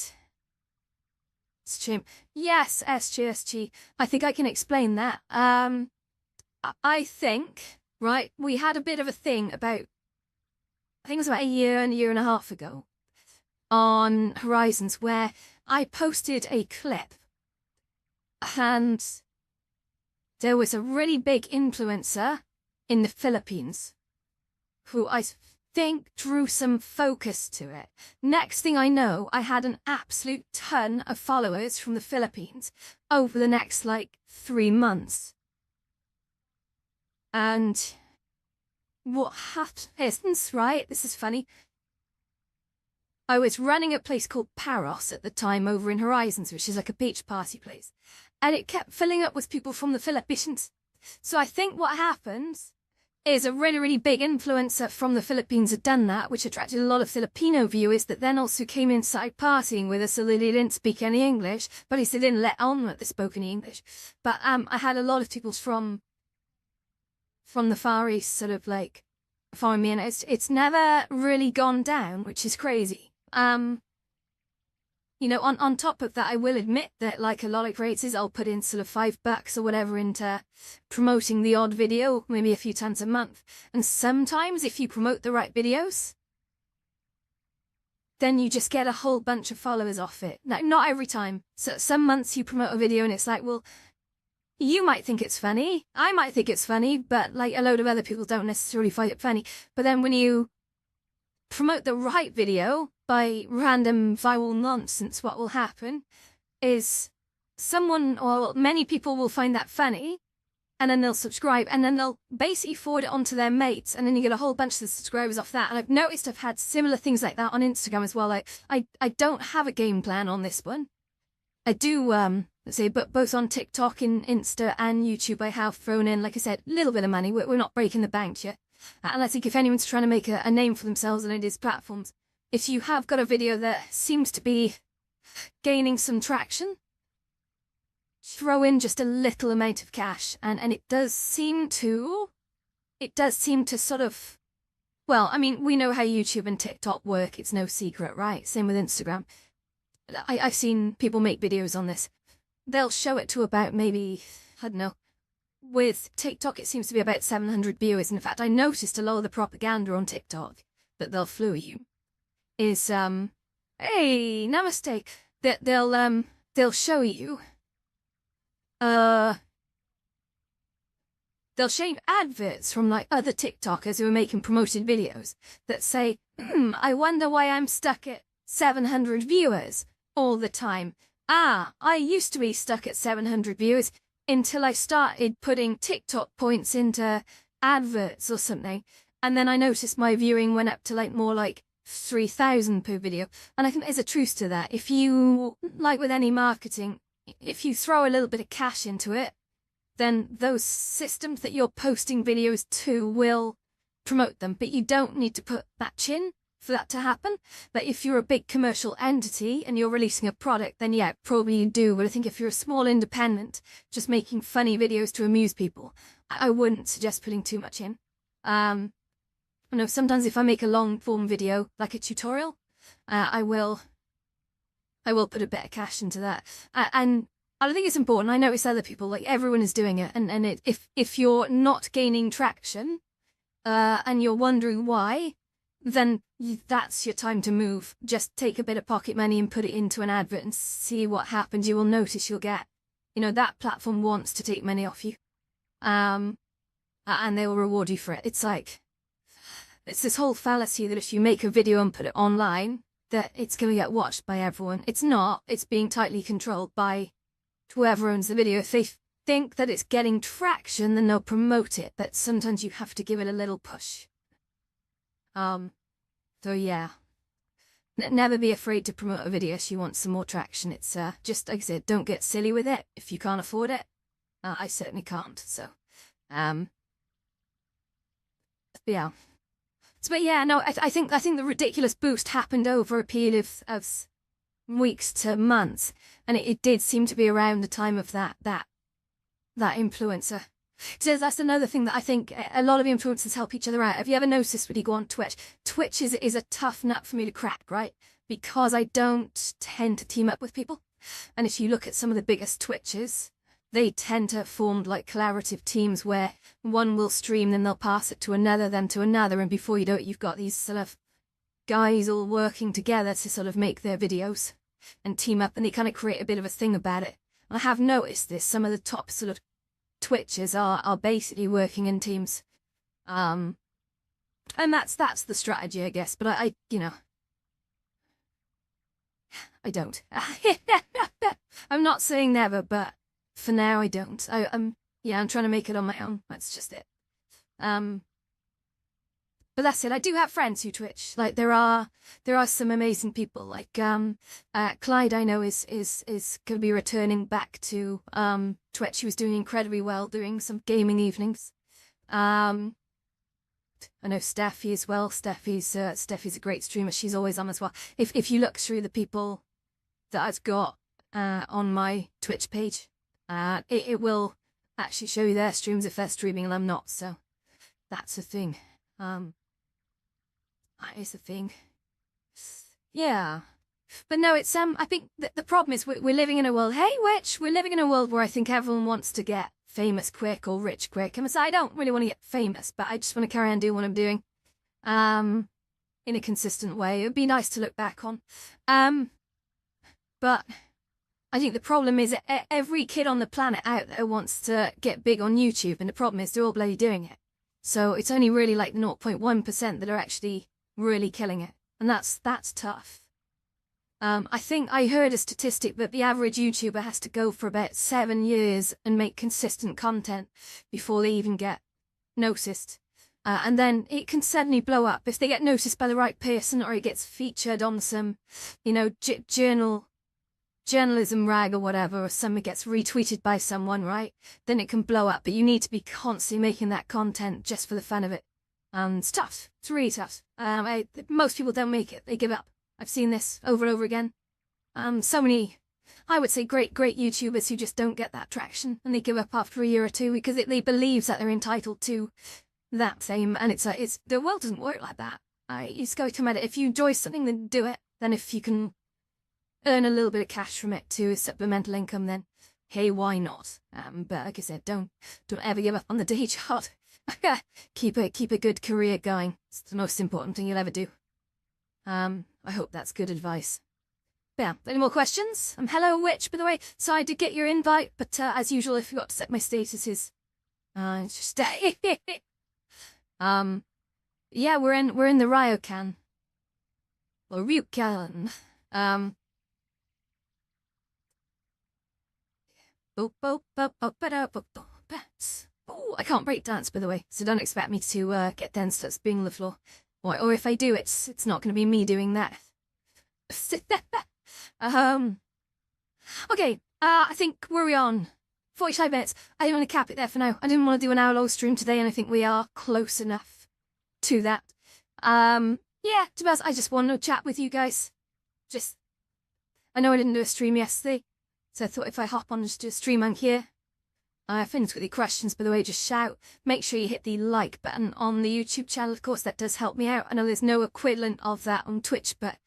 stream. Yes, SGSG. I think I can explain that. I think, right, we had a bit of a thing about, I think it was about a year and a half ago, on Horizons, where I posted a clip and there was a really big influencer in the Philippines who I think drew some focus to it. Next thing I know, I had an absolute ton of followers from the Philippines over the next 3 months. And what happens, right? This is funny. I was running a place called Paros at the time over in Horizons, which is like a beach party place. And it kept filling up with people from the Philippines. So I think what happened is a really, really big influencer from the Philippines had done that, which attracted a lot of Filipino viewers that then also came inside partying with us, so they didn't speak any English, but at least they didn't let on that they spoke any English. But I had a lot of people from the Far East sort of following me, and it's never really gone down, which is crazy. You know, on top of that, I will admit that a lot of creators, I'll put in sort of $5 or whatever into promoting the odd video, maybe a few times a month. And sometimes if you promote the right videos, then you just get a whole bunch of followers off it. Now, not every time. So some months you promote a video and it's like, well, you might think it's funny, I might think it's funny, but a load of other people don't necessarily find it funny. But then when you promote the right video by random viral nonsense, what will happen is someone or many people will find that funny, and then they'll subscribe, and then they'll basically forward it on to their mates, and then you get a whole bunch of subscribers off that. And I've noticed I've had similar things like that on Instagram as well. Like, I don't have a game plan on this one. I do, let's say, but both on TikTok, and Insta, and YouTube, I have thrown in, like I said, a little bit of money. We're not breaking the bank yet. And I think if anyone's trying to make a name for themselves on these platforms, if you have got a video that seems to be gaining some traction, throw in just a little amount of cash, and it does seem to sort of, well, I mean, we know how YouTube and TikTok work. It's no secret, right? Same with Instagram. I've seen people make videos on this. They'll show it to about maybe, I don't know, with TikTok it seems to be about 700 viewers. And in fact, I noticed a lot of the propaganda on TikTok that they'll flew you is, hey, namaste, that they'll show you, they'll show you adverts from like other TikTokers who are making promoted videos that say, I wonder why I'm stuck at 700 viewers all the time. I used to be stuck at 700 viewers until I started putting TikTok points into adverts or something. And then I noticed my viewing went up to like more like 3,000 per video. And I think there's a truth to that. If you, like with any marketing, if you throw a little bit of cash into it, then those systems that you're posting videos to will promote them. But you don't need to put that in for that to happen. But if you're a big commercial entity and you're releasing a product, then yeah, probably you do. But I think if you're a small independent, just making funny videos to amuse people, I wouldn't suggest putting too much in. I know sometimes if I make a long form video, like a tutorial, I will put a bit of cash into that. And I think it's important. I notice other people, like everyone is doing it. And if you're not gaining traction, and you're wondering why, then that's your time to move. Just take a bit of pocket money and put it into an advert and see what happens. You will notice you'll get, that platform wants to take money off you. And they will reward you for it. It's like, it's this whole fallacy that if you make a video and put it online, that it's going to get watched by everyone. It's not. It's being tightly controlled by whoever owns the video. If they think that it's getting traction, then they'll promote it. But sometimes you have to give it a little push. So yeah, never be afraid to promote a video if you want some more traction. It's, just, like I said, don't get silly with it if you can't afford it. I certainly can't, so, yeah. But yeah, no, I think the ridiculous boost happened over a period of weeks to months, and it did seem to be around the time of that influencer. So that's another thing that I think a lot of influencers help each other out. Have you ever noticed when you go on Twitch? Twitch is a tough nut for me to crack, right? Because I don't tend to team up with people. And if you look at some of the biggest Twitches, they tend to form like collaborative teams where one will stream, then they'll pass it to another, then to another. And before you know it, you've got these sort of guys all working together to sort of make their videos and team up. And they kind of create a bit of a thing about it. And I have noticed this. Some of the top sort of Twitches are basically working in teams, and that's the strategy, I guess. But I don't. I'm not saying never, but for now I don't. I'm trying to make it on my own. That's just it. But that's it. I do have friends who Twitch. Like there are some amazing people. Like Clyde, I know is going to be returning back to Twitch. He was doing incredibly well, doing some gaming evenings. I know Steffi as well. Steffi's a great streamer. She's always on as well. If you look through the people that I've got on my Twitch page, it will actually show you their streams if they're streaming and I'm not. So that's a thing. That is the thing. Yeah. But no, it's, I think the problem is we're living in a world, hey witch, we're living in a world where I think everyone wants to get famous quick or rich quick. And so I don't really want to get famous, but I just want to carry on doing what I'm doing, in a consistent way. It would be nice to look back on. But I think the problem is that every kid on the planet out there wants to get big on YouTube, and the problem is they're all bloody doing it. So it's only really like 0.1% that are actually really killing it, and that's tough. I think I heard a statistic that the average YouTuber has to go for about 7 years and make consistent content before they even get noticed. And then it can suddenly blow up if they get noticed by the right person, or it gets featured on some, journalism rag or whatever, or something gets retweeted by someone, right? Then it can blow up, but you need to be constantly making that content just for the fun of it. And it's tough. It's really tough. Most people don't make it. They give up. I've seen this over and over again. So many, I would say, great YouTubers who just don't get that traction, and they give up after a year or two because they believe that they're entitled to that fame, and it's the world doesn't work like that. You just go to it. If you enjoy something, then do it. Then if you can earn a little bit of cash from it too, supplemental income, then hey, why not? But like I said, don't ever give up on the day job. keep a good career going. It's the most important thing you'll ever do. I hope that's good advice. But yeah, any more questions? Hello, Witch, by the way. So I did get your invite, but as usual, I forgot to set my statuses. Just yeah, we're in the Ryokan. Or Ryukan. Oh, I can't break dance, by the way, so don't expect me to get dance that's being on the floor. Or if I do, it's not going to be me doing that. Okay, I think we're on 45 minutes. I didn't want to cap it there for now. I didn't want to do an hour-long stream today, and I think we are close enough to that. Yeah, to be honest, I just wanted to chat with you guys. I know I didn't do a stream yesterday, so I thought if I hop on and just do a stream on here. If anyone's got any questions, by the way, just shout. Make sure you hit the like button on the YouTube channel, of course, that does help me out. I know there's no equivalent of that on Twitch, but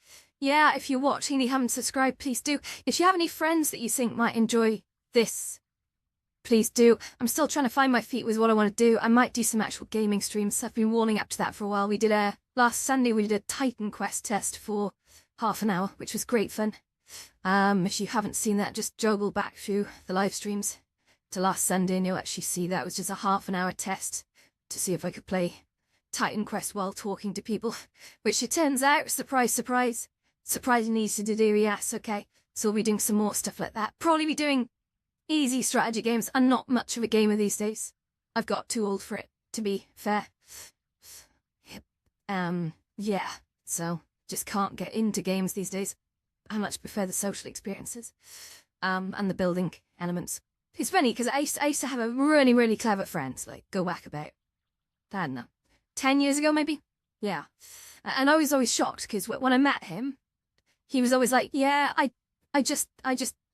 yeah, if you're watching and you haven't subscribed, please do. If you have any friends that you think might enjoy this, please do. I'm still trying to find my feet with what I want to do. I might do some actual gaming streams. I've been warming up to that for a while. We did last Sunday, we did a Titan Quest test for half an hour, which was great fun. If you haven't seen that, just joggle back through the live streams to last Sunday and you'll actually see that. It was just a half-an-hour test to see if I could play Titan Quest while talking to people, which it turns out, surprise, surprise, surprisingly easy to do, yes, okay. So we'll be doing some more stuff like that. Probably be doing easy strategy games. I'm not much of a gamer these days. I've got too old for it, to be fair. Yeah, so just can't get into games these days. I much prefer the social experiences, and the building elements. It's funny, because I used to have a really, really clever friend, like, go back about, I don't know, 10 years ago, maybe? Yeah. And I was always shocked, because when I met him, he was always like, yeah, I just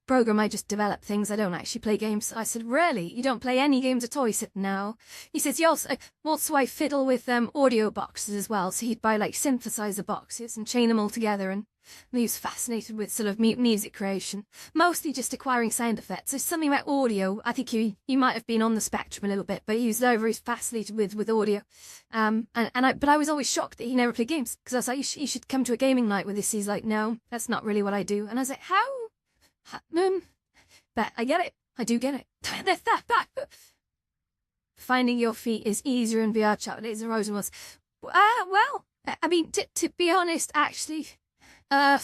program, I just develop things, I don't actually play games. I said, really? You don't play any games at all? He said, no. He says, he also I fiddle with audio boxes as well, so he'd buy, like, synthesizer boxes and chain them all together, and he was fascinated with sort of music creation, mostly just acquiring sound effects. There's something about audio. I think he might have been on the spectrum a little bit, but he was very fascinated with audio. But I was always shocked that he never played games, because I was like, you should come to a gaming night with this. He's like, no, that's not really what I do. And I was like, how? But I get it. I do get it. Finding your feet is easier in VR chat than it is in Rosen was. Well, I mean, to be honest, actually. Yeah,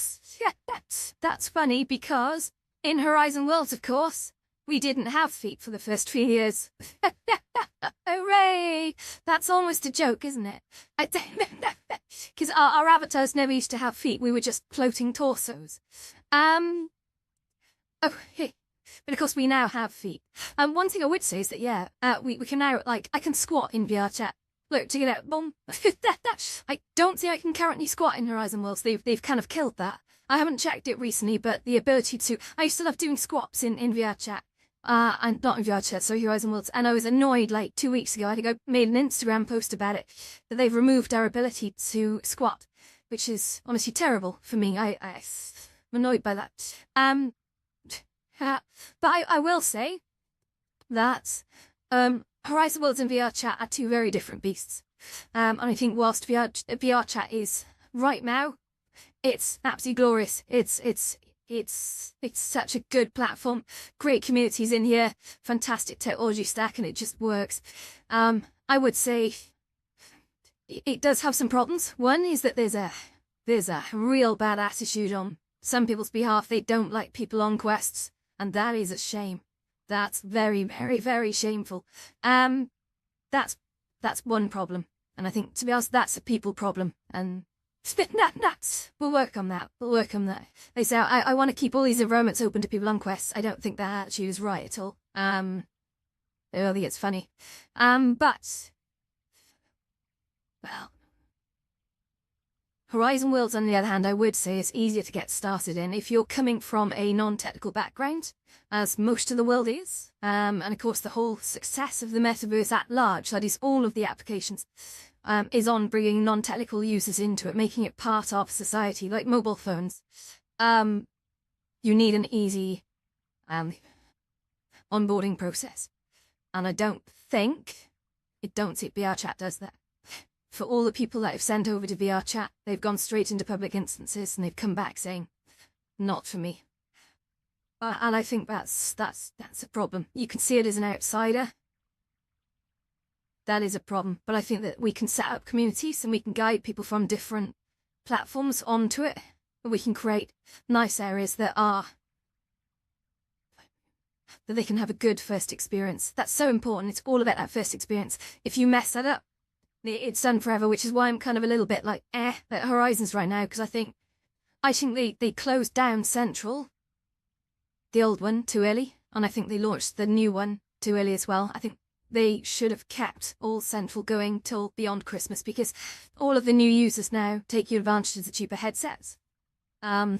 that's funny, because in Horizon Worlds, of course, we didn't have feet for the first few years. Hooray! That's almost a joke, isn't it? Because our avatars never used to have feet. We were just floating torsos. Oh, hey. But of course, we now have feet. One thing I would say is that, yeah, we can now, like, I can squat in VR chat. Look, check it out. Boom. I don't think I can currently squat in Horizon Worlds. They've kind of killed that. I haven't checked it recently, but the ability to... I used to love doing squats in VR chat. And not in VR chat, so Horizon Worlds. And I was annoyed, like, 2 weeks ago. I think I made an Instagram post about it, that they've removed our ability to squat, which is honestly terrible for me. I'm annoyed by that. But I will say that... Horizon Worlds and VR chat are two very different beasts. And I think whilst VR chat is, right now, it's absolutely glorious. It's such a good platform. Great communities in here. Fantastic technology stack, and it just works. I would say it does have some problems. One is that there's a real bad attitude on some people's behalf, they don't like people on quests, and that is a shame. That's very, very, very shameful. That's one problem, and I think, to be honest, that's a people problem, and we'll work on that. We'll work on that. They say, I want to keep all these environments open to people on quests. I don't think that attitude is right at all. I think it's funny. But, well, Horizon Worlds, on the other hand, I would say is easier to get started in if you're coming from a non-technical background, as most of the world is. And of course, the whole success of the metaverse at large, that is all of the applications, is on bringing non-technical users into it, making it part of society, like mobile phones. You need an easy onboarding process. And I don't see VRChat does that. For all the people that I've sent over to VRChat, they've gone straight into public instances and they've come back saying, not for me. And I think that's a problem. You can see it as an outsider. That is a problem. But I think that we can set up communities and we can guide people from different platforms onto it. And we can create nice areas that they can have a good first experience. That's so important. It's all about that first experience. If you mess that up, it's done forever, which is why I'm kind of a little bit like, at Horizons right now, because I think they closed down Central, the old one, too early, and I think they launched the new one too early as well. I think they should have kept all Central going till beyond Christmas, because all of the new users now take advantage of the cheaper headsets. Don't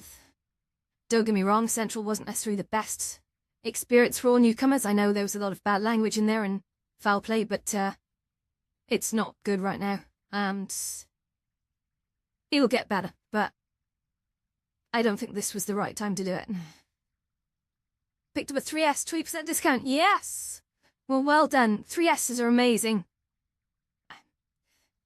get me wrong, Central wasn't necessarily the best experience for all newcomers. I know there was a lot of bad language in there and foul play, but it's not good right now, and it'll get better, but I don't think this was the right time to do it. Picked up a 3S 20% discount. Yes! Well done. 3Ss are amazing.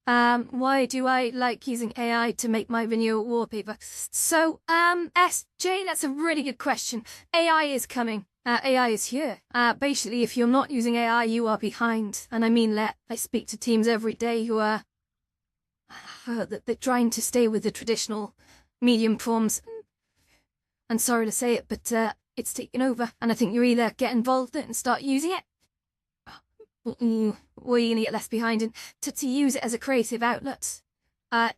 Why do I like using AI to make my video wallpaper? So, SJ, that's a really good question. AI is coming. AI is here. Basically, if you're not using AI, you are behind. And I mean that. I speak to teams every day who are they're trying to stay with the traditional medium forms. And sorry to say it, but it's taken over. And I think you're either get involved in it and start using it, or you're going to get left behind. And to use it as a creative outlet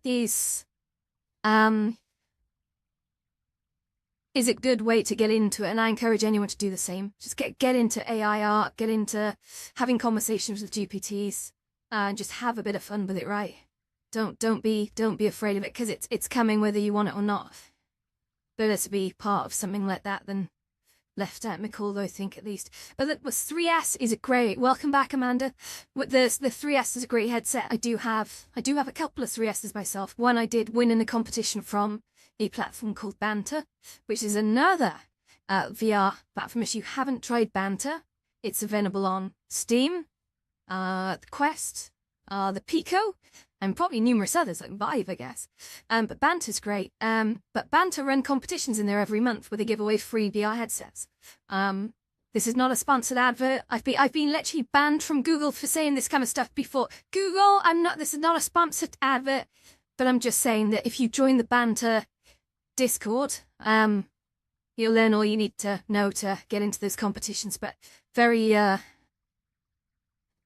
is a good way to get into it, and I encourage anyone to do the same. Just get into AI art, get into having conversations with GPTs, and just have a bit of fun with it, right? Don't be afraid of it, because it's coming whether you want it or not. Better to be part of something like that than left out, McCall, I think, at least. But the 3S is a great. Welcome back, Amanda. The 3S is a great headset. I do have a couple of 3Ss myself. One I did win in a competition from a platform called Banter, which is another VR platform. If you haven't tried Banter, it's available on Steam, the Quest, the Pico, and probably numerous others, like Vive, I guess. But Banter's great. But Banter run competitions in there every month where they give away free VR headsets. This is not a sponsored advert. I've been literally banned from Google for saying this kind of stuff before. Google, this is not a sponsored advert, but I'm just saying that if you join the Banter Discord, you'll learn all you need to know to get into those competitions. But very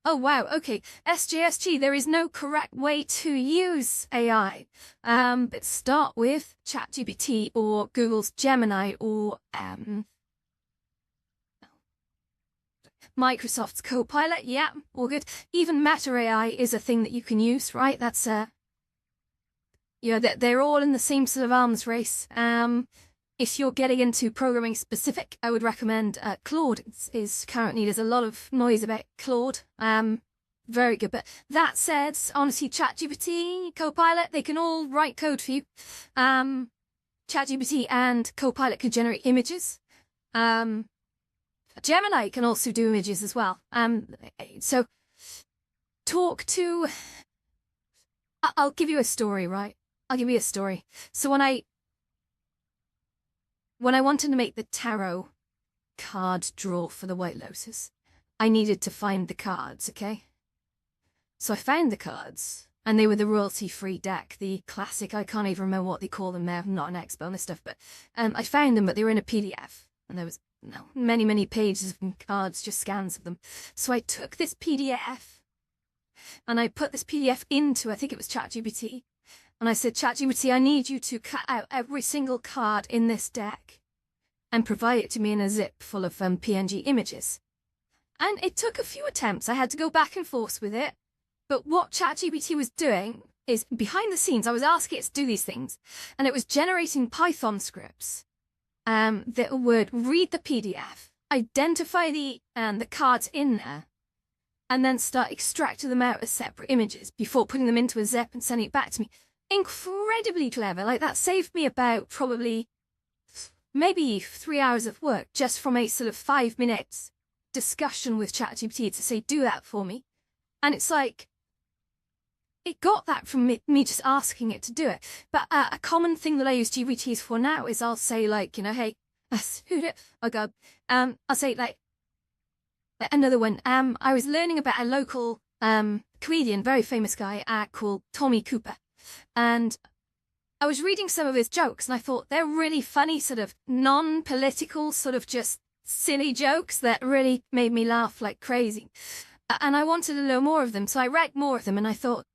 oh wow, okay, SJSG, there is no correct way to use AI, but start with ChatGPT or Google's Gemini or Microsoft's Copilot. Yeah, all good. Even Meta AI is a thing that you can use, right? That's they're all in the same sort of arms race. If you're getting into programming specific, I would recommend Claude. Is currently, there's a lot of noise about Claude. Very good. But that said, honestly, ChatGPT, Copilot, they can all write code for you. ChatGPT and Copilot can generate images. Gemini can also do images as well. So talk to. I'll give you a story, right? I'll give you a story. So when I wanted to make the tarot card draw for the White Lotus, I needed to find the cards, okay? So I found the cards, And they were the royalty-free deck, the classic, I can't even remember what they call them now, I'm not an expert on this stuff, but I found them, but they were in a PDF, and there was many, many pages of cards, just scans of them. So I took this PDF, and I put this PDF into, I think it was ChatGPT, and I said, ChatGPT, I need you to cut out every single card in this deck and provide it to me in a zip full of PNG images. And it took a few attempts. I had to go back and forth with it. But what ChatGPT was doing is, behind the scenes, I was asking it to do these things, and it was generating Python scripts that would read the PDF, identify the cards in there, and then start extracting them out as separate images before putting them into a zip and sending it back to me. Incredibly clever. Like, that saved me about probably maybe 3 hours of work just from a sort of 5 minutes discussion with ChatGPT to say, do that for me. And it's like, it got that from me just asking it to do it. But a common thing that I use GPTs for now is I'll say, like, you know, hey, oh God, I'll say, like, another one. I was learning about a local comedian, very famous guy called Tommy Cooper. And I was reading some of his jokes, and I thought they're really funny, sort of non-political, sort of just silly jokes that really made me laugh like crazy. And I wanted to know more of them, so I read more of them, and I thought,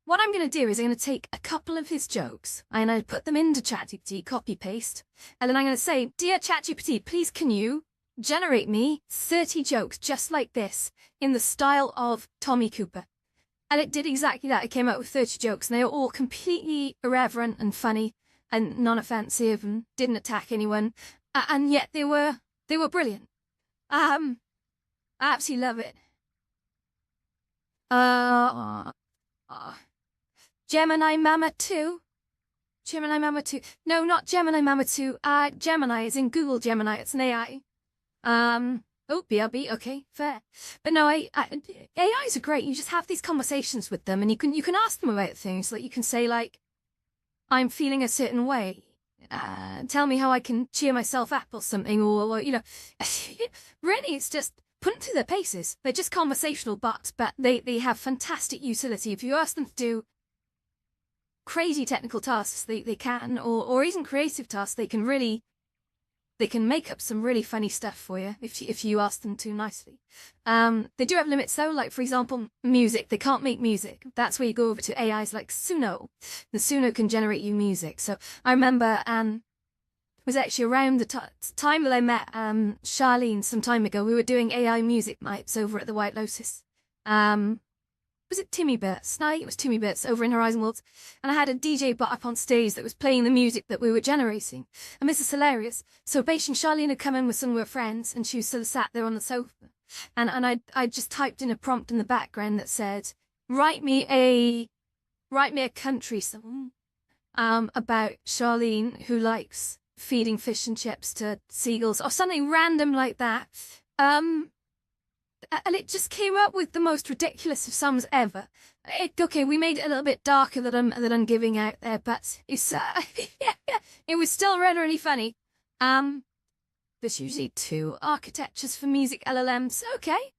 what I'm going to do is I'm going to take a couple of his jokes, and I put them into ChatGPT, copy-paste, and then I'm going to say, dear ChatGPT, please can you generate me 30 jokes just like this in the style of Tommy Cooper? And it did exactly that. It came out with 30 jokes, and they were all completely irreverent and funny and non-offensive and didn't attack anyone. And yet they were brilliant. I absolutely love it. Gemini Mama 2? Gemini Mama 2. No, not Gemini Mama 2. Gemini is in Google Gemini. It's an AI. Oh, BRB, okay, fair. But no, AIs are great. You just have these conversations with them, and you can ask them about things. Like, you can say, like, I'm feeling a certain way. Tell me how I can cheer myself up or something, or you know, really, it's just putting through their paces. They're just conversational bots, but they have fantastic utility. If you ask them to do crazy technical tasks, they can, or even creative tasks, they can make up some really funny stuff for you if you ask them to nicely. They do have limits though, like for example, music. They can't make music. That's where you go over to AIs like Suno. The Suno can generate you music. So I remember it was actually around the time that I met Charlene some time ago. We were doing AI music nights over at the White Lotus. Was it Timmy Bits? No, it was Timmy Bits over in Horizon Worlds. And I had a DJ bot up on stage that was playing the music that we were generating. And this is hilarious. So basically Charlene had come in with some of her friends, and she was sort of sat there on the sofa. And I just typed in a prompt in the background that said, write me a country song about Charlene who likes feeding fish and chips to seagulls or something random like that. And it just came up with the most ridiculous of sums ever. Okay, we made it a little bit darker that I'm giving out there, but it's it was still really funny. There's usually 2 architectures for music LLMs. Okay,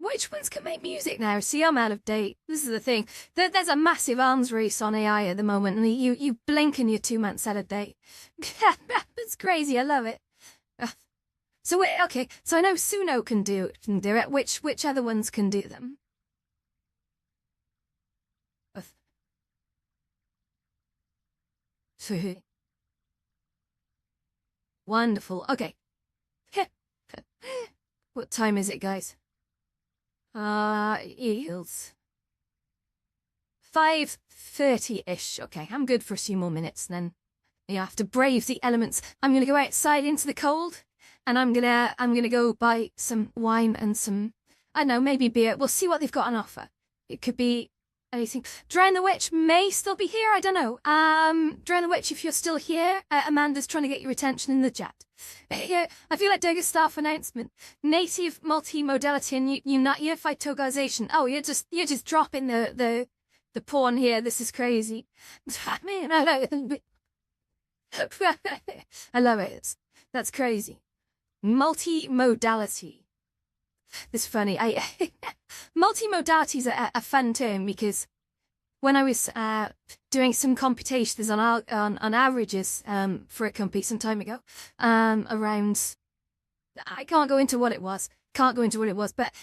which ones can make music now? See, I'm out of date. This is the thing. There's a massive arms race on AI at the moment, and you blink and you're 2 months out of date. It's crazy. I love it. So okay. So I know Suno can do it. Which other ones can do them? Wonderful. Okay. What time is it, guys? Eels. 5:30-ish. Okay, I'm good for a few more minutes, then you have to brave the elements. I'm gonna go outside into the cold, and I'm gonna go buy some wine and some, I don't know, maybe beer. We'll see what they've got on offer. It could be anything. Drown the Witch may still be here, I don't know. Drown the Witch, if you're still here, Amanda's trying to get your attention in the chat. Yeah, I feel like doing a staff announcement. Native multimodality and unified tokenization. Oh, you're just dropping the porn here. This is crazy. Man, I love it. I love it. That's crazy. multimodality. This is funny. Multimodality is a fun term because when I was doing some computations on averages for a company some time ago, around, I can't go into what it was, but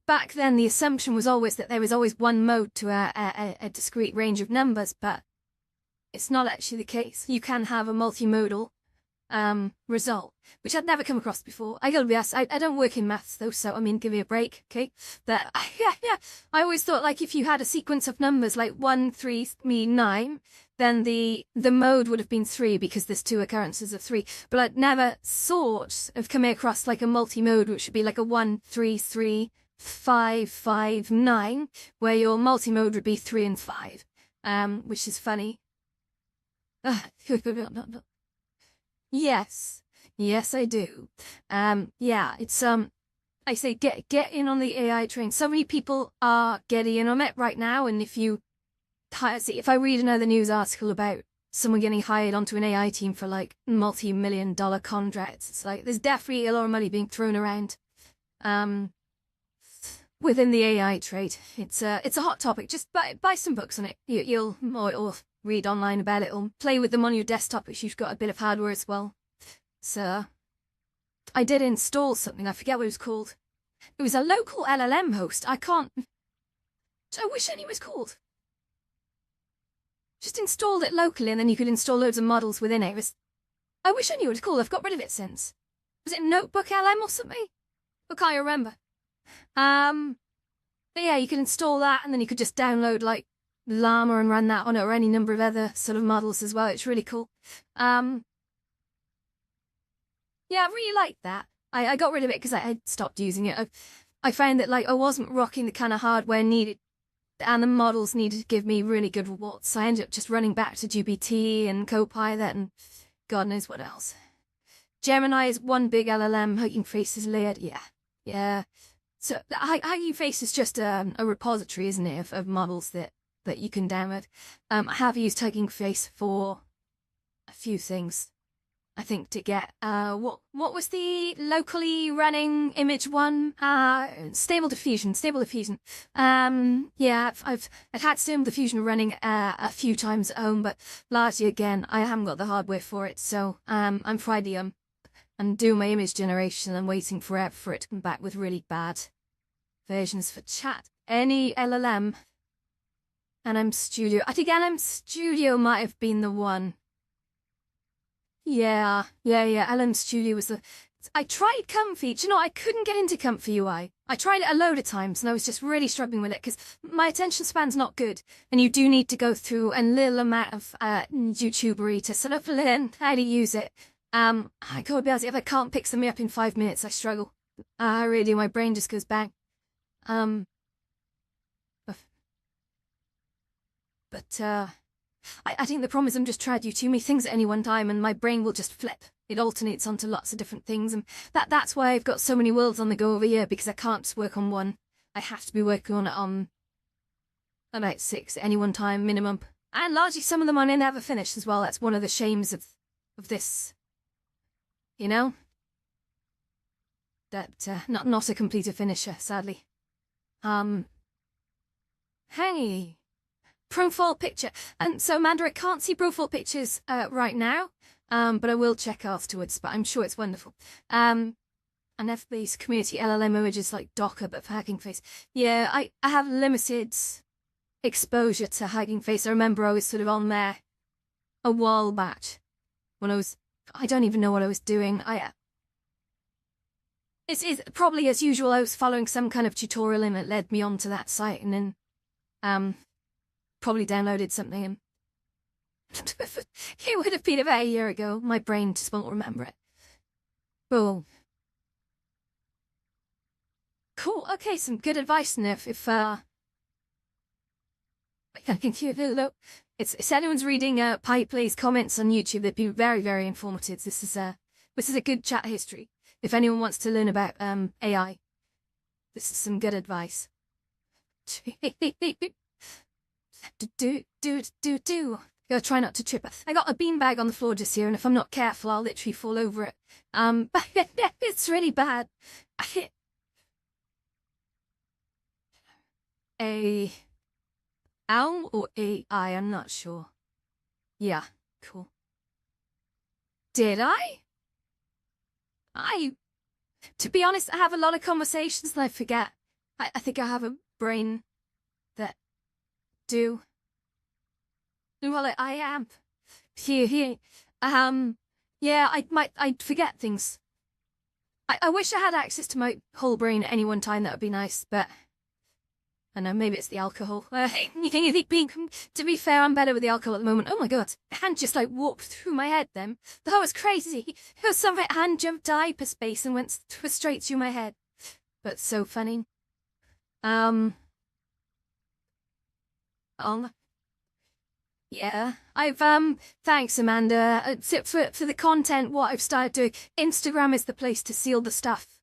back then the assumption was always that there was always one mode to a discrete range of numbers, but it's not actually the case. You can have a multimodal result, which I'd never come across before. I gotta be honest, I don't work in maths though, so I mean, give me a break, okay? But yeah, I always thought like if you had a sequence of numbers like 1, 3, 9, then the mode would have been 3 because there's 2 occurrences of 3. But I'd never sort of come across like a multi-mode, which would be like a 1, 3, 3, 5, 5, 9, where your multi-mode would be 3 and 5, which is funny. Yes, I do. Yeah, it's I say get in on the AI train. So many people are getting in on it right now, and if I read another news article about someone getting hired onto an AI team for like multi-million-dollar contracts, it's like there's definitely a lot of money being thrown around. Within the AI trade, it's a hot topic. Just buy some books on it. You'll or read online about it, or play with them on your desktop if you've got a bit of hardware as well. So, I did install something. I forget what it was called. It was a local LLM host. I wish I knew what it's called. Just installed it locally, and then you could install loads of models within it. I wish I knew what it's called. I've got rid of it since. Was it Notebook LM or something? I can't remember. But yeah, you could install that, and then you could just download like Llama and run that on it, or any number of other sort of models as well. It's really cool. Yeah, I really liked that. I got rid of it because I had stopped using it. I found that like I wasn't rocking the kind of hardware needed, and the models needed to give me really good rewards. So I ended up just running back to GPT and Copilot and God knows what else. Gemini is one big LLM. Hugging Face is layered. Yeah. So Hugging Face is just a repository, isn't it, of models that you can download. I have used Hugging Face for a few things. I think to get what was the locally running image one? Stable Diffusion. Yeah, I've had Stable Diffusion running a few times at home, but largely again I haven't got the hardware for it. So I'm Friday and do my image generation and waiting forever for it to come back with really bad versions for chat. Any LLM, and LM Studio. I think LM Studio might have been the one. Yeah. LM Studio was the. I tried Comfy. Do you know, I couldn't get into Comfy UI. I tried it a load of times and I was just really struggling with it because my attention span's not good. And you do need to go through a little amount of YouTubery to sort of learn how to use it. I gotta be honest, if I can't pick something up in 5 minutes, I struggle. I really do. My brain just goes bang. But I think the problem is I'm just trying to do too many things at any one time and my brain will just flip. It alternates onto lots of different things, and that's why I've got so many worlds on the go over here, because I can't just work on one. I have to be working on it about 6 at any one time minimum. And largely some of them are never finished as well. That's one of the shames of this, you know? That not a completer finisher, sadly. Hey. Profile picture. And so Mandarin can't see profile pictures right now, but I will check afterwards, but I'm sure it's wonderful. An F-based community LLM images like Docker, but for Hugging Face. Yeah, I have limited exposure to Hugging Face. I remember I was sort of on there a while back when I don't even know what I was doing. It's probably as usual, I was following some kind of tutorial and it led me onto that site, and then probably downloaded something, and it would have been about a year ago. My brain just won't remember it. Boom. Cool. Okay, some good advice, Niff. If it's anyone's reading PyPlay's comments on YouTube, they'd be very, very informative. This is a good chat history. If anyone wants to learn about AI, this is some good advice. Do. Gotta try not to trip. I got a beanbag on the floor just here, and if I'm not careful, I'll literally fall over it. But it's really bad. I hit a owl or a I, I'm not sure. Yeah, cool. Did I? To be honest, I have a lot of conversations that I forget. I think I have a brain that do. Well, I am. Here. Yeah, I'd forget things. I wish I had access to my whole brain at any one time, that would be nice, but I know, maybe it's the alcohol. To be fair, I'm better with the alcohol at the moment. Oh my god, a hand just like warped through my head then. That was crazy. It was some hand jumped hyperspace and went straight through my head. But so funny. Yeah, thanks, Amanda. For the content, what I've started doing, Instagram is the place to seal the stuff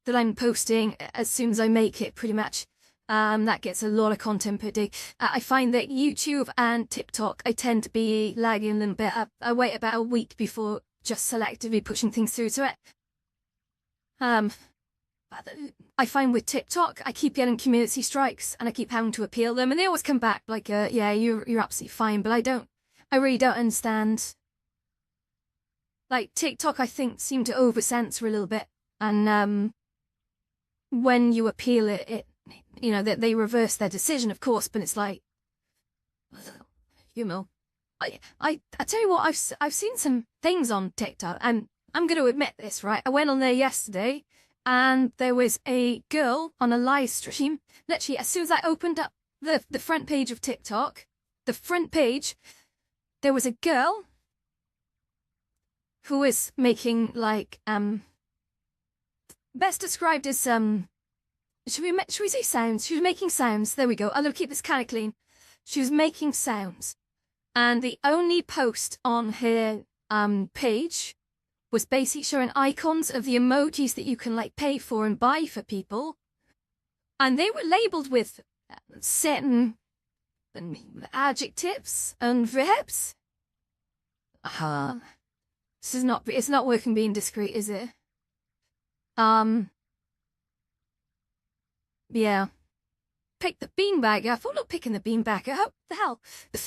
that I'm posting as soon as I make it, pretty much. That gets a lot of content per day. I find that YouTube and TikTok, I tend to be lagging a little bit. I wait about a week before just selectively pushing things through to it. I find with TikTok, I keep getting community strikes and I keep having to appeal them, and they always come back like, yeah, you're absolutely fine, but I really don't understand. Like, TikTok, I think, seem to over-censor a little bit, and when you appeal it, you know, that they reverse their decision, of course, but it's like, you know, I tell you what, I've seen some things on TikTok, and I'm going to admit this, right? I went on there yesterday, and there was a girl on a live stream. Literally, as soon as I opened up the front page of TikTok, the front page, there was a girl who was making, like, best described as, should we say sounds? She was making sounds. There we go. I'm going to keep this kind of clean. She was making sounds. And the only post on her page was basically showing icons of the emojis that you can like pay for and buy for people. And they were labeled with certain adjectives and verbs. It's not working being discreet, is it? Yeah. Pick the beanbag up. Oh, not picking the beanbag up. The hell?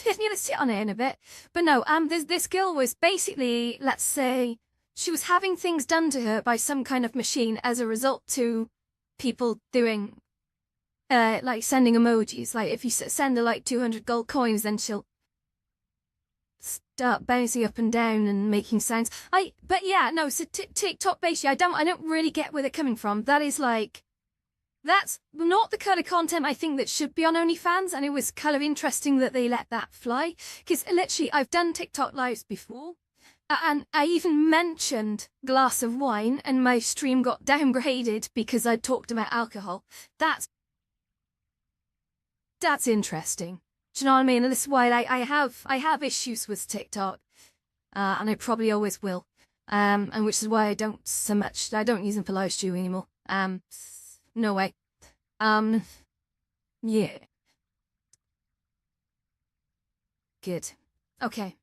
I'm gonna sit on it in a bit. But no, this girl was basically, let's say, she was having things done to her by some kind of machine as a result to people doing, like sending emojis. Like if you send her like 200 gold coins, then she'll start bouncing up and down and making sounds. But yeah, no. So TikTok basically, I don't really get where they're coming from. That is like, that's not the kind of content I think that should be on OnlyFans, and it was kind of interesting that they let that fly. Because literally, I've done TikTok lives before. And I even mentioned glass of wine, and my stream got downgraded because I talked about alcohol. That's interesting. Do you know what I mean? And this is why I have issues with TikTok, and I probably always will. And which is why I don't use them for live streaming anymore. No way. Yeah. Good. Okay.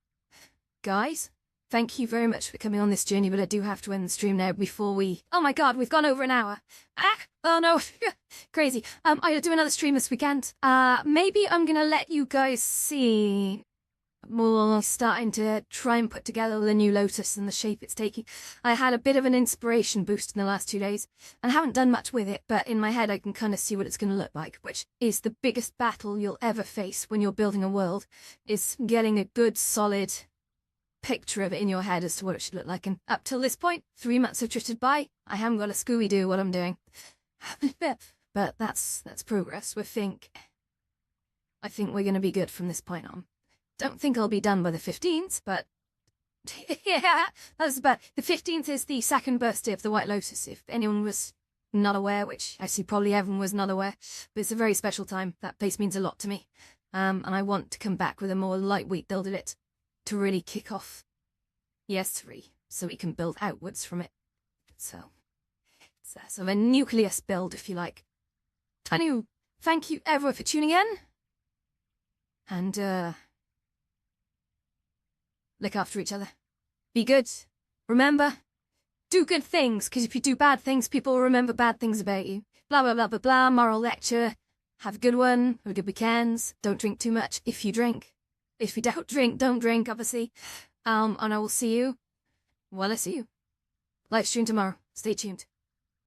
Guys, thank you very much for coming on this journey, but I do have to end the stream now before we... Oh my god, we've gone over an hour. Oh no. Crazy. I'll do another stream this weekend. Maybe I'm gonna let you guys see more starting to try and put together the new Lotus and the shape it's taking. I had a bit of an inspiration boost in the last 2 days, and I haven't done much with it, but in my head I can kind of see what it's going to look like, which is the biggest battle you'll ever face when you're building a world, is getting a good, solid picture of it in your head as to what it should look like. And up till this point, 3 months have drifted by. I haven't got a Scooby-Doo what I'm doing. But that's progress. I think we're going to be good from this point on. Don't think I'll be done by the 15th, but yeah, that's about... The 15th is the second birthday of the White Lotus, if anyone was not aware, which I see probably everyone was not aware, but it's a very special time. That place means a lot to me. And I want to come back with a more lightweight build of it to really kick off ES3, so we can build outwards from it. So, it's a sort of a nucleus build, if you like. Anyway, thank you everyone for tuning in. And, Look after each other. Be good. Remember, do good things, because if you do bad things, people will remember bad things about you. Blah, blah, blah, blah, blah, moral lecture. Have a good one, have a good weekends. Don't drink too much if you drink. If you don't drink, obviously. And I will see you. Well, I see you. Live stream tomorrow. Stay tuned.